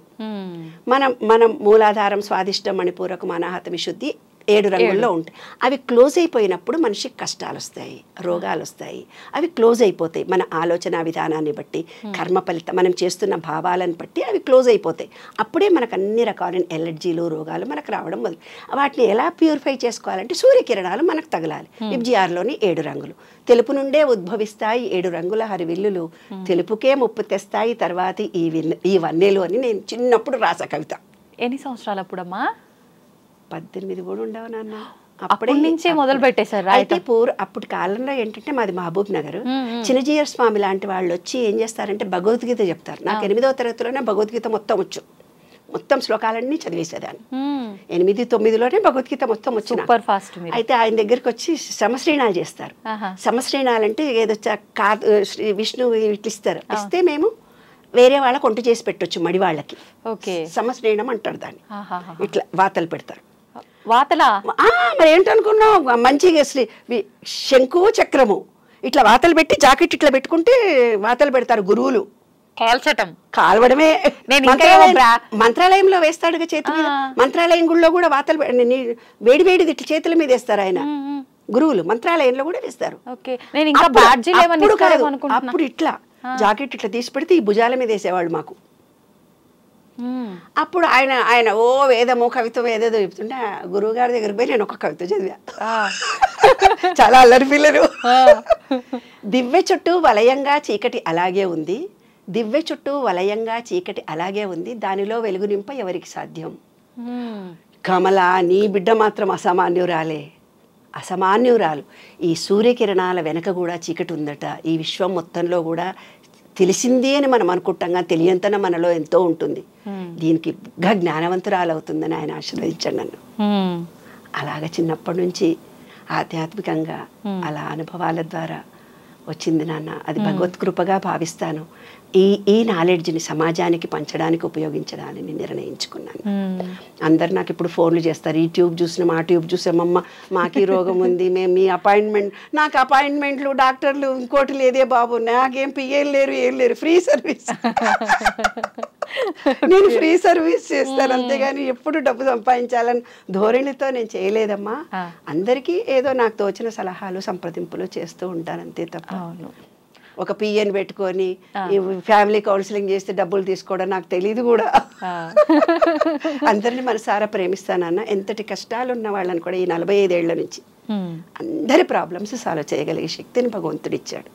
మనం మూలాధారం, స్వాదిష్టం, మణిపూరకం, అనాహత, విశుద్ధి 7 రంగుల్లో ఉంటాయి. అవి క్లోజ్ అయిపోయినప్పుడు మనిషికి కష్టాలు వస్తాయి, రోగాలు వస్తాయి. అవి క్లోజ్ అయిపోతాయి. మన ఆలోచన విధానాన్ని బట్టి, కర్మ ఫలితం, మనం చేస్తున్న భావాలను బట్టి అవి క్లోజ్ అయిపోతాయి. అప్పుడే మనకు అన్ని రకాలైన ఎలర్జీలు, రోగాలు మనకు రావడం మొదలు. వాటిని ఎలా ప్యూరిఫై చేసుకోవాలంటే సూర్యకిరణాలు మనకు తగలాలి. విబ్జిఆర్లోని 7 రంగులు. తెలుపు నుండే ఉద్భవిస్తాయి 7 రంగుల హరివిల్లులు, తెలుపుకే ముప్పు తెస్తాయి తర్వాత ఈ వన్నెలు అని నేను చిన్నప్పుడు రాసా కవిత. ఎన్ని సంవత్సరాలు అప్పుడమ్మా? 18 కూడా ఉండవు నాన్న. అప్పటి నుంచే మొదలు పెట్టేశారు. అయితే అప్పుడు కాలంలో ఏంటంటే మాది మహబూబ్ నగర్. చిన్నజీయర్ స్వామి లాంటి వాళ్ళు వచ్చి ఏం చేస్తారంటే భగవద్గీత చెప్తారు. నాకు 8వ తరగతిలోనే భగవద్గీత మొత్తం వచ్చు. మొత్తం శ్లోకాలన్నీ చదివేసేదాన్ని. 8, 9లోనే భగవద్గీత మొత్తం వచ్చిన. అయితే ఆయన దగ్గరికి వచ్చి సమశ్రీణాలు చేస్తారు. సమశ్రీణాలంటే ఏదో విష్ణు ఇట్లు ఇస్తారు. ఇస్తే మేము వేరే వాళ్ళకి వంట చేసి పెట్టొచ్చు, మడి వాళ్ళకి. సమశ్రీణం అంటారు దాన్ని. ఇట్లా వాతలు పెడతారు. మరి ఏంటనుకున్నావు, మంచిగా శంకు చక్రము ఇట్లా వాతలు పెట్టి జాకెట్ ఇట్లా పెట్టుకుంటే వాతలు పెడతారు గురువులు. కాల్వడమే. మంత్రాలయంలో వేస్తాడుగా చేతి మీద. మంత్రాలయం గుళ్ళో కూడా వాతలు వేడిది ఇట్లా చేతుల మీద వేస్తారు ఆయన గురువులు. మంత్రాలయంలో కూడా వేస్తారు. అప్పుడు ఇట్లా జాకెట్ ఇట్లా తీసి పెడితే ఈ భుజాల మీద వేసేవాళ్ళు మాకు. అప్పుడు ఆయన ఓ వేదమో కవిత్వం ఏదేదో చెప్తుంటే గురువు గారి దగ్గరికి పోయి నేను ఒక కవిత చదివా. చాలా అల్లరి పిల్లలు. దివ్య చుట్టూ వలయంగా చీకటి అలాగే ఉంది, దివ్య చుట్టూ వలయంగా చీకటి అలాగే ఉంది, దానిలో వెలుగు నింప ఎవరికి సాధ్యం. కమల, నీ బిడ్డ మాత్రం అసామాన్యురాలు. ఈ సూర్యకిరణాల వెనక కూడా చీకటి ఉందట. ఈ విశ్వం మొత్తంలో కూడా తెలిసిందే అని మనం అనుకుంటాం, కానీ తెలియంతన మనలో ఎంతో ఉంటుంది. దీనికి జ్ఞానవంతురాలు అవుతుందని ఆయన ఆశీర్వదించాడు నన్ను. అలాగ చిన్నప్పటి నుంచి ఆధ్యాత్మికంగా అలా అనుభవాల ద్వారా వచ్చింది నాన్న. అది భగవత్ కృపగా భావిస్తాను. ఈ నాలెడ్జ్ని సమాజానికి పంచడానికి ఉపయోగించడాన్ని నిర్ణయించుకున్నాను. అందరు నాకు ఇప్పుడు ఫోన్లు చేస్తారు, ఈ ట్యూబ్ చూసినాం, ఆ ట్యూబ్ చూసామమ్మ, మాకు ఈ రోగం ఉంది, మేము మీ అపాయింట్మెంట్. నాకు అపాయింట్మెంట్లు, డాక్టర్లు, ఇంకోటి లేదే బాబు, నాకేం పిఏలు లేరు, ఏం లేరు, ఫ్రీ సర్వీస్. నేను ఫ్రీ సర్వీస్ చేస్తాను, అంతేగాని ఎప్పుడు డబ్బు సంపాదించాలని ధోరణితో నేను చేయలేదమ్మా. అందరికీ ఏదో నాకు తోచిన సలహాలు, సంప్రదింపులు చేస్తూ ఉంటాను, అంతే తప్ప ఒక పిఎన్ పెట్టుకొని ఫ్యామిలీ కౌన్సిలింగ్ చేస్తే డబ్బులు తీసుకోవడం నాకు తెలియదు కూడా. అందరిని మనసారా ప్రేమిస్తానన్న. ఎంతటి కష్టాలు ఉన్న వాళ్ళని కూడా ఈ 45 ఏళ్ల నుంచి అందరి ప్రాబ్లమ్స్ సాల్వ్ చేయగలిగే శక్తిని భగవంతుడు ఇచ్చాడు.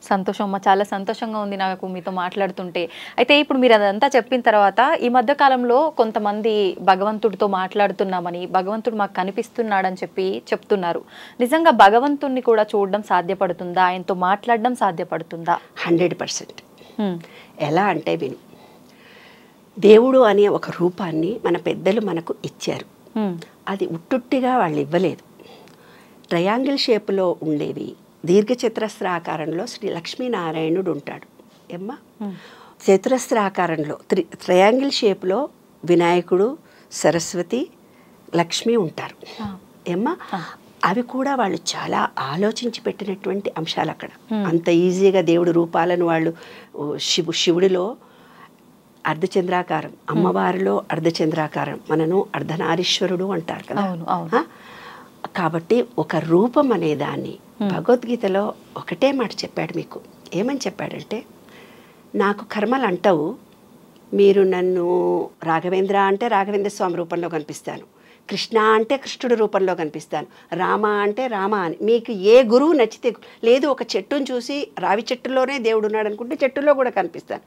సంతోషం అమ్మ, చాలా సంతోషంగా ఉంది నాకు మీతో మాట్లాడుతుంటే. అయితే ఇప్పుడు మీరు అదంతా చెప్పిన తర్వాత ఈ మధ్య కాలంలో కొంతమంది భగవంతుడితో మాట్లాడుతున్నామని, భగవంతుడు మాకు కనిపిస్తున్నాడని చెప్తున్నారు. నిజంగా భగవంతుడిని కూడా చూడడం సాధ్యపడుతుందా? ఆయనతో మాట్లాడడం సాధ్యపడుతుందా? 100%. ఎలా అంటే విను, దేవుడు అనే ఒక రూపాన్ని మన పెద్దలు మనకు ఇచ్చారు. అది ఉట్టుట్టిగా వాళ్ళు ఇవ్వలేదు. ట్రయాంగిల్ షేప్లో ఉండేవి. దీర్ఘచతురస్ర ఆకారంలో శ్రీ లక్ష్మీనారాయణుడు ఉంటాడు. ఏమ్మా చతురస్రాకారంలో ట్రయాంగిల్ షేప్లో వినాయకుడు, సరస్వతి, లక్ష్మి ఉంటారు ఏమ్మా. అవి కూడా వాళ్ళు చాలా ఆలోచించి పెట్టినటువంటి అంశాలు అక్కడ. అంత ఈజీగా దేవుడి రూపాలను వాళ్ళు శివుడిలో అర్ధచంద్రాకారం, అమ్మవారిలో అర్ధచంద్రాకారం, మనను అర్ధనారీశ్వరుడు అంటారు కదా. కాబట్టి ఒక రూపం అనే దాన్ని భగవద్గీతలో ఒకటే మాట చెప్పాడు మీకు. ఏమని చెప్పాడంటే, నాకు కర్మలు అంటావు, మీరు నన్ను రాఘవేంద్ర అంటే రాఘవేంద్ర స్వామి రూపంలో కనిపిస్తాను, కృష్ణ అంటే కృష్ణుడి రూపంలో కనిపిస్తాను, రామ అంటే రామ అని. మీకు ఏ గురువు నచ్చితే, లేదు ఒక చెట్టును చూసి రావి చెట్టులోనే దేవుడు ఉన్నాడు అనుకుంటే చెట్టులో కూడా కనిపిస్తాను.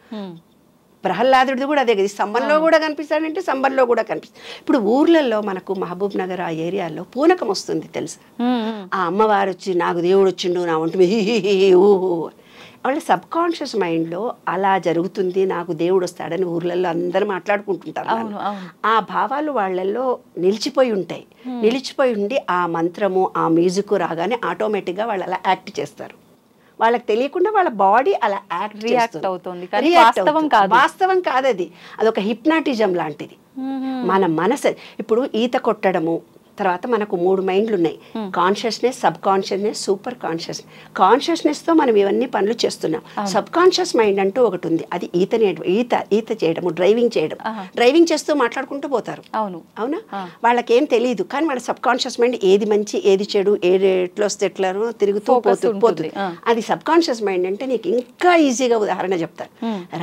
ప్రహ్లాదుడిది కూడా అదే కదా, స్తంభంలో కూడా కనిపిస్తాడంటే స్తంభంలో కూడా కనిపిస్తాడు. ఇప్పుడు ఊర్లలో మనకు మహబూబ్ నగర్ ఆ ఏరియాలో పూనకం వస్తుంది తెలుసా. ఆ అమ్మవారు వచ్చి నాకు దేవుడు వచ్చిండు నా ఒంటి ఊహు, వాళ్ళ సబ్ కాన్షియస్ మైండ్లో అలా జరుగుతుంది, నాకు దేవుడు వస్తాడని ఊర్లలో అందరూ మాట్లాడుకుంటుంటారు. ఆ భావాలు వాళ్ళల్లో నిలిచిపోయి ఉంటాయి. నిలిచిపోయి ఉండి ఆ మంత్రము ఆ మ్యూజిక్ రాగానే ఆటోమేటిక్గా వాళ్ళు అలా యాక్ట్ చేస్తారు. వాళ్ళకి తెలియకుండా వాళ్ళ బాడీ అలా రియాక్ట్ అవుతుంది. వాస్తవం కాదు అది, అదొక హిప్నాటిజం లాంటిది. మన మనసు ఇప్పుడు ఈత కొట్టడము, తర్వాత మనకు 3 మైండ్లు ఉన్నాయి, consciousness, subconsciousness, superconscious. కాన్షియస్నెస్తో మనం ఇవన్నీ పనులు చేస్తున్నాం. సబ్ కాన్షియస్ మైండ్ అంటూ ఒకటి ఉంది, అది ఈత చేయడము, డ్రైవింగ్ చేయడం. డ్రైవింగ్ చేస్తూ మాట్లాడుకుంటూ పోతారు. అవునా, వాళ్ళకేం తెలియదు, కానీ వాళ్ళ సబ్ కాన్షియస్ మైండ్ ఏది మంచి ఏది చెడు, ఏది ఎట్లా వస్తే ఎట్లానో తిరుగుతూ పోతుంది. అది సబ్ కాన్షియస్ మైండ్. అంటే నీకు ఇంకా ఈజీగా ఉదాహరణ చెప్తాను.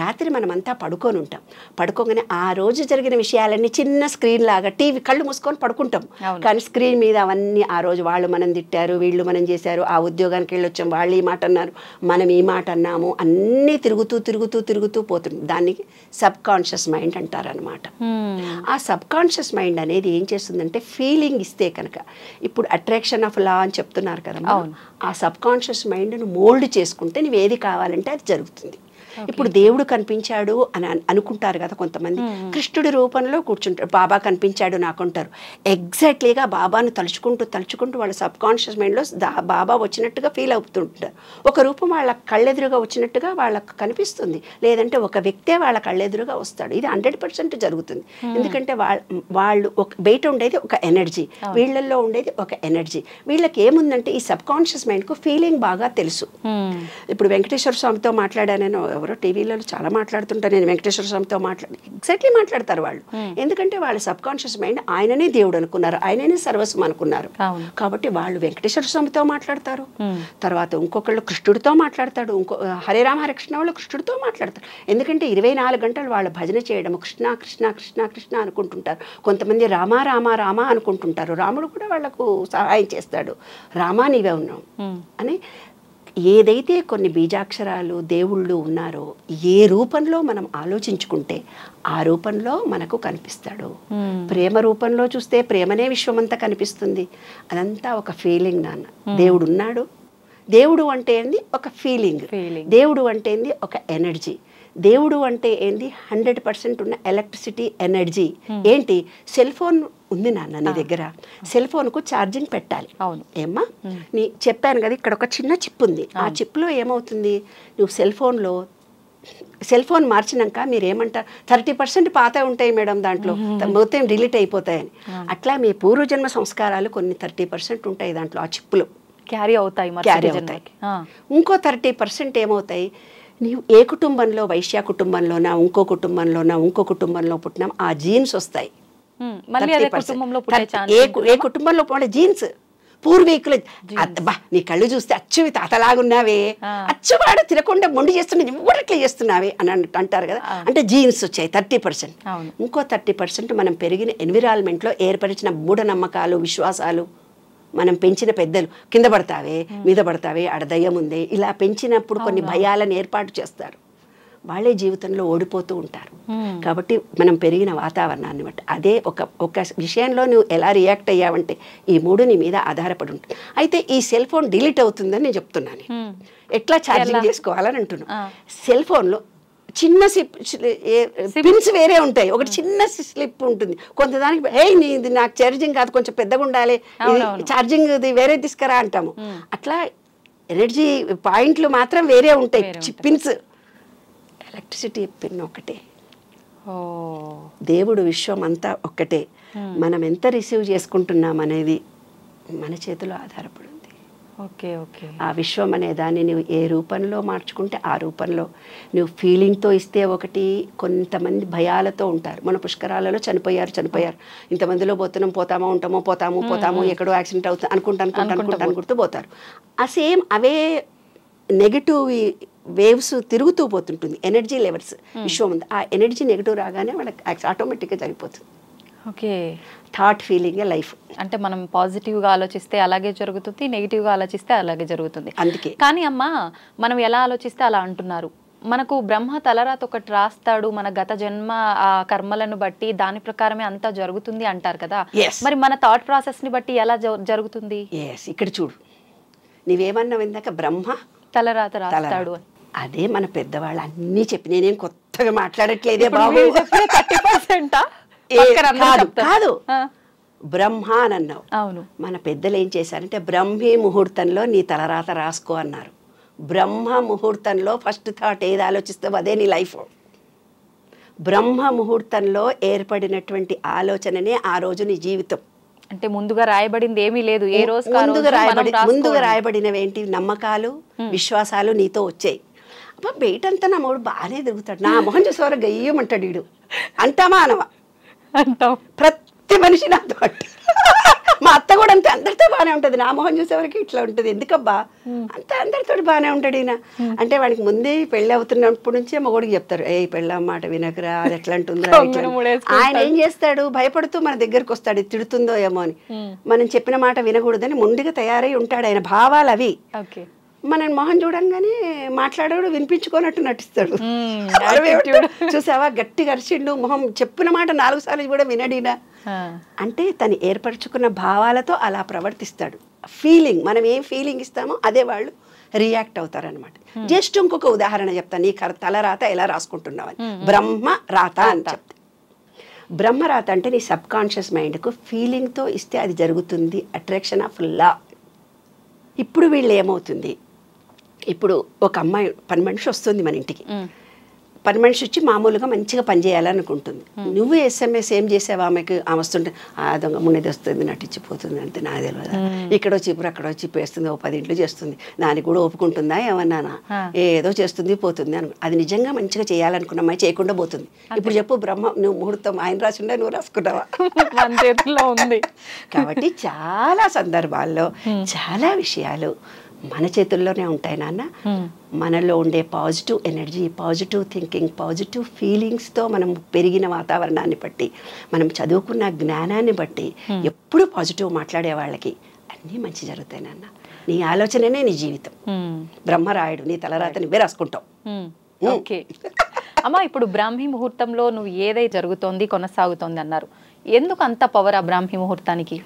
రాత్రి మనమంతా పడుకొని ఉంటాం. పడుకోగానే ఆ రోజు జరిగిన విషయాలన్నీ చిన్న స్క్రీన్ లాగా టీవీ కళ్ళు మూసుకొని పడుకుంటాం. కానీ స్క్రీన్ మీద అవన్నీ ఆ రోజు వాళ్ళు మనం తిట్టారు, వీళ్ళు మనం చేశారు, ఆ ఉద్యోగానికి వెళ్ళొచ్చాం, వాళ్ళు ఈ మాట అన్నారు, మనం ఈ మాట అన్నాము, అన్నీ తిరుగుతూ పోతుంది. దానికి సబ్ కాన్షియస్ మైండ్ అంటారనమాట. ఆ సబ్ కాన్షియస్ మైండ్ అనేది ఏం చేస్తుందంటే ఫీలింగ్ ఇస్తే కనుక, ఇప్పుడు అట్రాక్షన్ ఆఫ్ లా అని చెప్తున్నారు కదా, ఆ సబ్ కాన్షియస్ మైండ్ను మోల్డ్ చేసుకుంటే నువ్వు ఏది కావాలంటే అది జరుగుతుంది. ఇప్పుడు దేవుడు కనిపించాడు అని అనుకుంటారు కదా కొంతమంది, కృష్ణుడి రూపంలో కూర్చుంటారు, బాబా కనిపించాడు నాకు అంటారు. ఎగ్జాక్ట్లీగా బాబాను తలుచుకుంటూ వాళ్ళ సబ్ కాన్షియస్ మైండ్లో బాబా వచ్చినట్టుగా ఫీల్ అవుతుంటారు. ఒక రూపం వాళ్ళ కళ్ళెదురుగా వచ్చినట్టుగా వాళ్ళకు కనిపిస్తుంది, లేదంటే ఒక వ్యక్తే వాళ్ళ కళ్ళెదురుగా వస్తాడు. ఇది 100% జరుగుతుంది. ఎందుకంటే వాళ్ళు బయట ఉండేది ఒక ఎనర్జీ, వీళ్ళల్లో ఉండేది ఒక ఎనర్జీ. వీళ్ళకి ఏముందంటే ఈ సబ్ కాన్షియస్ మైండ్కు ఫీలింగ్ బాగా తెలుసు. ఇప్పుడు వెంకటేశ్వర స్వామితో మాట్లాడానని ఎవరో టీవీలో చాలా మాట్లాడుతుంటారు, నేను వెంకటేశ్వర స్వామితో ఎగ్జాక్ట్లీ మాట్లాడతారు వాళ్ళు. ఎందుకంటే వాళ్ళ సబ్ కాన్షియస్ మైండ్ ఆయననే దేవుడు అనుకున్నారు, ఆయననే సర్వస్వం అనుకున్నారు. కాబట్టి వాళ్ళు వెంకటేశ్వర స్వామితో మాట్లాడతారు, తర్వాత ఇంకొకళ్ళు కృష్ణుడితో మాట్లాడతాడు, హరే రామ హరే కృష్ణ వాళ్ళు కృష్ణుడితో మాట్లాడతారు. ఎందుకంటే 24 గంటలు వాళ్ళ భజన చేయడం, కృష్ణ కృష్ణ కృష్ణ కృష్ణ అనుకుంటుంటారు. కొంతమంది రామ రామ రామ అనుకుంటుంటారు. రాముడు కూడా వాళ్ళకు సహాయం చేస్తాడు, రామా నీవే ఉన్నావు అని. ఏదైతే కొన్ని బీజాక్షరాలు దేవుళ్ళు ఉన్నారో ఏ రూపంలో మనం ఆలోచించుకుంటే ఆ రూపంలో మనకు కనిపిస్తాడు. ప్రేమ రూపంలో చూస్తే ప్రేమనే విశ్వమంతా కనిపిస్తుంది. అదంతా ఒక ఫీలింగ్ నాన్న. దేవుడు ఉన్నాడు, దేవుడు అంటే ఏంది ఒక ఫీలింగ్, దేవుడు అంటే ఏంది ఒక ఎనర్జీ, దేవుడు అంటే ఏంది 100% ఉన్న ఎలక్ట్రిసిటీ ఎనర్జీ. ఏంటి, సెల్ ఫోన్ ఉంది నాన్న నీ దగ్గర, సెల్ ఫోన్కు ఛార్జింగ్ పెట్టాలి. అవును ఏమ్మా, నీ చెప్పాను కదా ఇక్కడ ఒక చిన్న చిప్ ఉంది. ఆ చిప్లో ఏమవుతుంది, నువ్వు సెల్ ఫోన్ మార్చినాక మీరు ఏమంటారు, 30% పాత ఉంటాయి మేడం దాంట్లో, మొత్తం డిలీట్ అయిపోతాయని. అట్లా మీ పూర్వజన్మ సంస్కారాలు కొన్ని 30% ఉంటాయి దాంట్లో, ఆ చిప్లో క్యారీ అవుతాయి. ఇంకో 30% ఏమవుతాయి, నీవు ఏ కుటుంబంలో, వైశ్య కుటుంబంలోనా ఇంకో కుటుంబంలో పుట్టినా ఆ జీన్స్ వస్తాయి. ఏ కుటుంబంలో పుట్టిన జీన్స్ పూర్వీకులు. అబ్బా నీ కళ్ళు చూస్తే అచ్చు తాతలాగున్నావే, అచ్చువాడు తినకుండా మొండి చేస్తున్నా ఇవ్వట్లే చేస్తున్నావే అని అంటారు కదా. అంటే జీన్స్ వచ్చాయి 30%. ఇంకో 30% మనం పెరిగిన ఎన్విరాన్మెంట్లో ఏర్పరిచిన మూఢనమ్మకాలు, విశ్వాసాలు, మనం పెంచిన పెద్దలు కింద పడతావే మీద పడతావే ఆడ దయ్యం ఉందే ఇలా పెంచినప్పుడు కొన్ని భయాలను ఏర్పాటు చేస్తారు. వాళ్ళే జీవితంలో ఓడిపోతూ ఉంటారు. కాబట్టి మనం పెరిగిన వాతావరణాన్ని బట్టి అదే ఒక విషయంలో నువ్వు ఎలా రియాక్ట్ అయ్యావంటే ఈ 3 నీ మీద ఆధారపడి ఉంటుంది. అయితే ఈ సెల్ ఫోన్ డిలీట్ అవుతుందని నేను చెప్తున్నాను. ఎట్లా ఛార్జింగ్ చేసుకోవాలని అంటున్నాను. సెల్ ఫోన్లో చిన్న పిన్స్ వేరే ఉంటాయి, ఒకటి చిన్న స్లిప్ ఉంటుంది. కొంతదానికి నీది నాకు ఛార్జింగ్ కాదు కొంచెం పెద్దగా ఉండాలి, ఛార్జింగ్ ఇది వేరే తీసుకురా అంటాము. అట్లా ఎనర్జీ పాయింట్లు మాత్రం వేరే ఉంటాయి, పిన్స్ ఎలక్ట్రిసిటీ పిన్ ఒకటే, ఓ దేవుడు విశ్వం అంతా ఒక్కటే. మనం ఎంత రిసీవ్ చేసుకుంటున్నాం అనేది మన చేతిలో ఆధారపడి ఉంది. Okay okay. ఆ విశ్వం అనే దాన్ని నువ్వు ఏ రూపంలో మార్చుకుంటే ఆ రూపంలో నువ్వు ఫీలింగ్తో ఇస్తే ఒకటి. కొంతమంది భయాలతో ఉంటారు. మన పుష్కరాలలో చనిపోయారు, ఇంతమందిలో పోతాము ఎక్కడో యాక్సిడెంట్ అవుతుంది అనుకుంటూ పోతారు. ఆ సేమ్ అవే నెగిటివ్ వేవ్స్ తిరుగుతూ పోతుంటుంది, ఎనర్జీ లెవెల్స్ విశ్వం ఉంది. ఆ ఎనర్జీ నెగిటివ్ రాగానే వాళ్ళకి ఆటోమేటిక్గా జరిగిపోతుంది. ఓకే. Thought feeling life. అంటే మనం పాజిటివ్గా ఆలోచిస్తే అలాగే జరుగుతుంది, నెగిటివ్గా ఆలోచిస్తే అలాగే జరుగుతుంది. అందుకే కానీ అమ్మ, మనం ఎలా ఆలోచిస్తే అలా అంటున్నారు. మనకు బ్రహ్మ తలరాత ఒకటి రాస్తాడు, మన గత జన్మ ఆ కర్మలను బట్టి దాని ప్రకారమే అంతా జరుగుతుంది అంటారు కదా. మరి మన థాట్ ప్రాసెస్ని బట్టి ఎలా జరుగుతుంది? ఇక్కడ చూడు, నీవేమన్నావు ఇందాక, బ్రహ్మ తలరాత రాస్తాడు. అదే మన పెద్దవాళ్ళు అన్నీ చెప్పి, నేనేం కొత్తగా మాట్లాడట్లేదే బాబు. 30% కాదు, బ్రహ్మ అని అన్నావు. అవును. మన పెద్దలు ఏం చేశారంటే బ్రహ్మీ ముహూర్తంలో నీ తలరాత రాసుకో అన్నారు. బ్రహ్మ ముహూర్తంలో ఫస్ట్ థాట్ ఏది ఆలోచిస్తావు అదే నీ లైఫ్. బ్రహ్మ ముహూర్తంలో ఏర్పడినటువంటి ఆలోచననే ఆ రోజు నీ జీవితం. అంటే ముందుగా రాయబడింది ఏమీ లేదు, ఏ రోజు ముందుగా రాయబడినవి ఏంటి? నమ్మకాలు, విశ్వాసాలు నీతో వచ్చాయి. అబ్బా బయటంతా నా మూడు బాగానే తిరుగుతాడు, నా మొహం చూసేవారు గయ్యమంటాడు వీడు అంటామా అనవా? అంటాం. ప్రతి మనిషి నాతో మా అత్త కూడా అంతే, అందరితో బాగానే ఉంటుంది, నా మొహం చూసేవరకు ఇట్లా ఉంటుంది. ఎందుకబ్బా అంత అందరితో బాగానే ఉంటాడు ఈయన అంటే వాడికి ముందే పెళ్ళి అవుతున్నప్పటి నుంచే మగోడికి చెప్తారు, ఏ పెళ్ళ మాట వినకరా, అది ఎట్లా అంటుందిరా. ఆయన ఏం చేస్తాడు, భయపడుతూ మన దగ్గరకు వస్తాడు, తిడుతుందో ఏమో అని. మనం చెప్పిన మాట వినకూడదని ముందుగా తయారై ఉంటాడు. ఆయన భావాలు అవి. మన మొహం చూడంగానే మాట్లాడాడు, వినిపించుకోనట్టు నటిస్తాడు. చూసావా గట్టిగా అరిచిండు, మొహం చెప్పిన మాట 4 సార్లు కూడా వినడినా అంటే తను ఏర్పరచుకున్న భావాలతో అలా ప్రవర్తిస్తాడు. ఫీలింగ్, మనం ఏం ఫీలింగ్ ఇస్తామో అదే వాళ్ళు రియాక్ట్ అవుతారనమాట. జస్ట్ ఇంకొక ఉదాహరణ చెప్తాను, నీ తలరాత ఎలా రాసుకుంటున్నావని. బ్రహ్మ రాత అని చెప్తా. బ్రహ్మరాత అంటే నీ సబ్ కాన్షియస్ మైండ్కు ఫీలింగ్తో ఇస్తే అది జరుగుతుంది. Attraction of law. ఇప్పుడు వీళ్ళు ఏమవుతుంది, ఇప్పుడు ఒక అమ్మాయి పని మనిషి వస్తుంది మన ఇంటికి. పని మనిషి వచ్చి మామూలుగా మంచిగా పని చేయాలనుకుంటుంది. నువ్వు SMS ఏం చేసావా ఆమెకి? ఆమె వస్తుంటే ఆ దొంగ మున్నది వస్తుంది, నటించిపోతుంది అంతే, నాకు తెలియదు. ఇక్కడ వచ్చి ఇప్పుడు అక్కడ వచ్చి వేస్తుంది, ఓ 10 ఇంట్లో చేస్తుంది, దానికి కూడా ఒప్పుకుంటుందా ఏమన్నానా? ఏదో చేస్తుంది పోతుంది అను. అది నిజంగా మంచిగా చేయాలనుకున్న అమ్మాయి చేయకుండా పోతుంది. ఇప్పుడు చెప్పు, బ్రహ్మ నువ్వు ముహూర్తం ఆయన రాసిండే, నువ్వు రాసుకున్నావా? ఉంది. కాబట్టి చాలా సందర్భాల్లో చాలా విషయాలు మన చేతుల్లోనే ఉంటాయి నాన్న. మనలో ఉండే positive energy, positive thinking, positive ఫీలింగ్స్తో మనం పెరిగిన వాతావరణాన్ని బట్టి, మనం చదువుకున్న జ్ఞానాన్ని బట్టి ఎప్పుడు పాజిటివ్ మాట్లాడే వాళ్ళకి అన్నీ మంచి జరుగుతాయి నాన్న. నీ ఆలోచననే నీ జీవితం. బ్రహ్మరాయుడు నీ తలరాత నువ్వే రాసుకుంటావు. ఓకే అమ్మ, ఇప్పుడు బ్రాహ్మీ ముహూర్తంలో నువ్వు ఏదైతే జరుగుతోంది కొనసాగుతోంది అన్నారు, ఎందుకు అంత పవర్ ఆ బ్రాహ్మీ ముహూర్తానికి?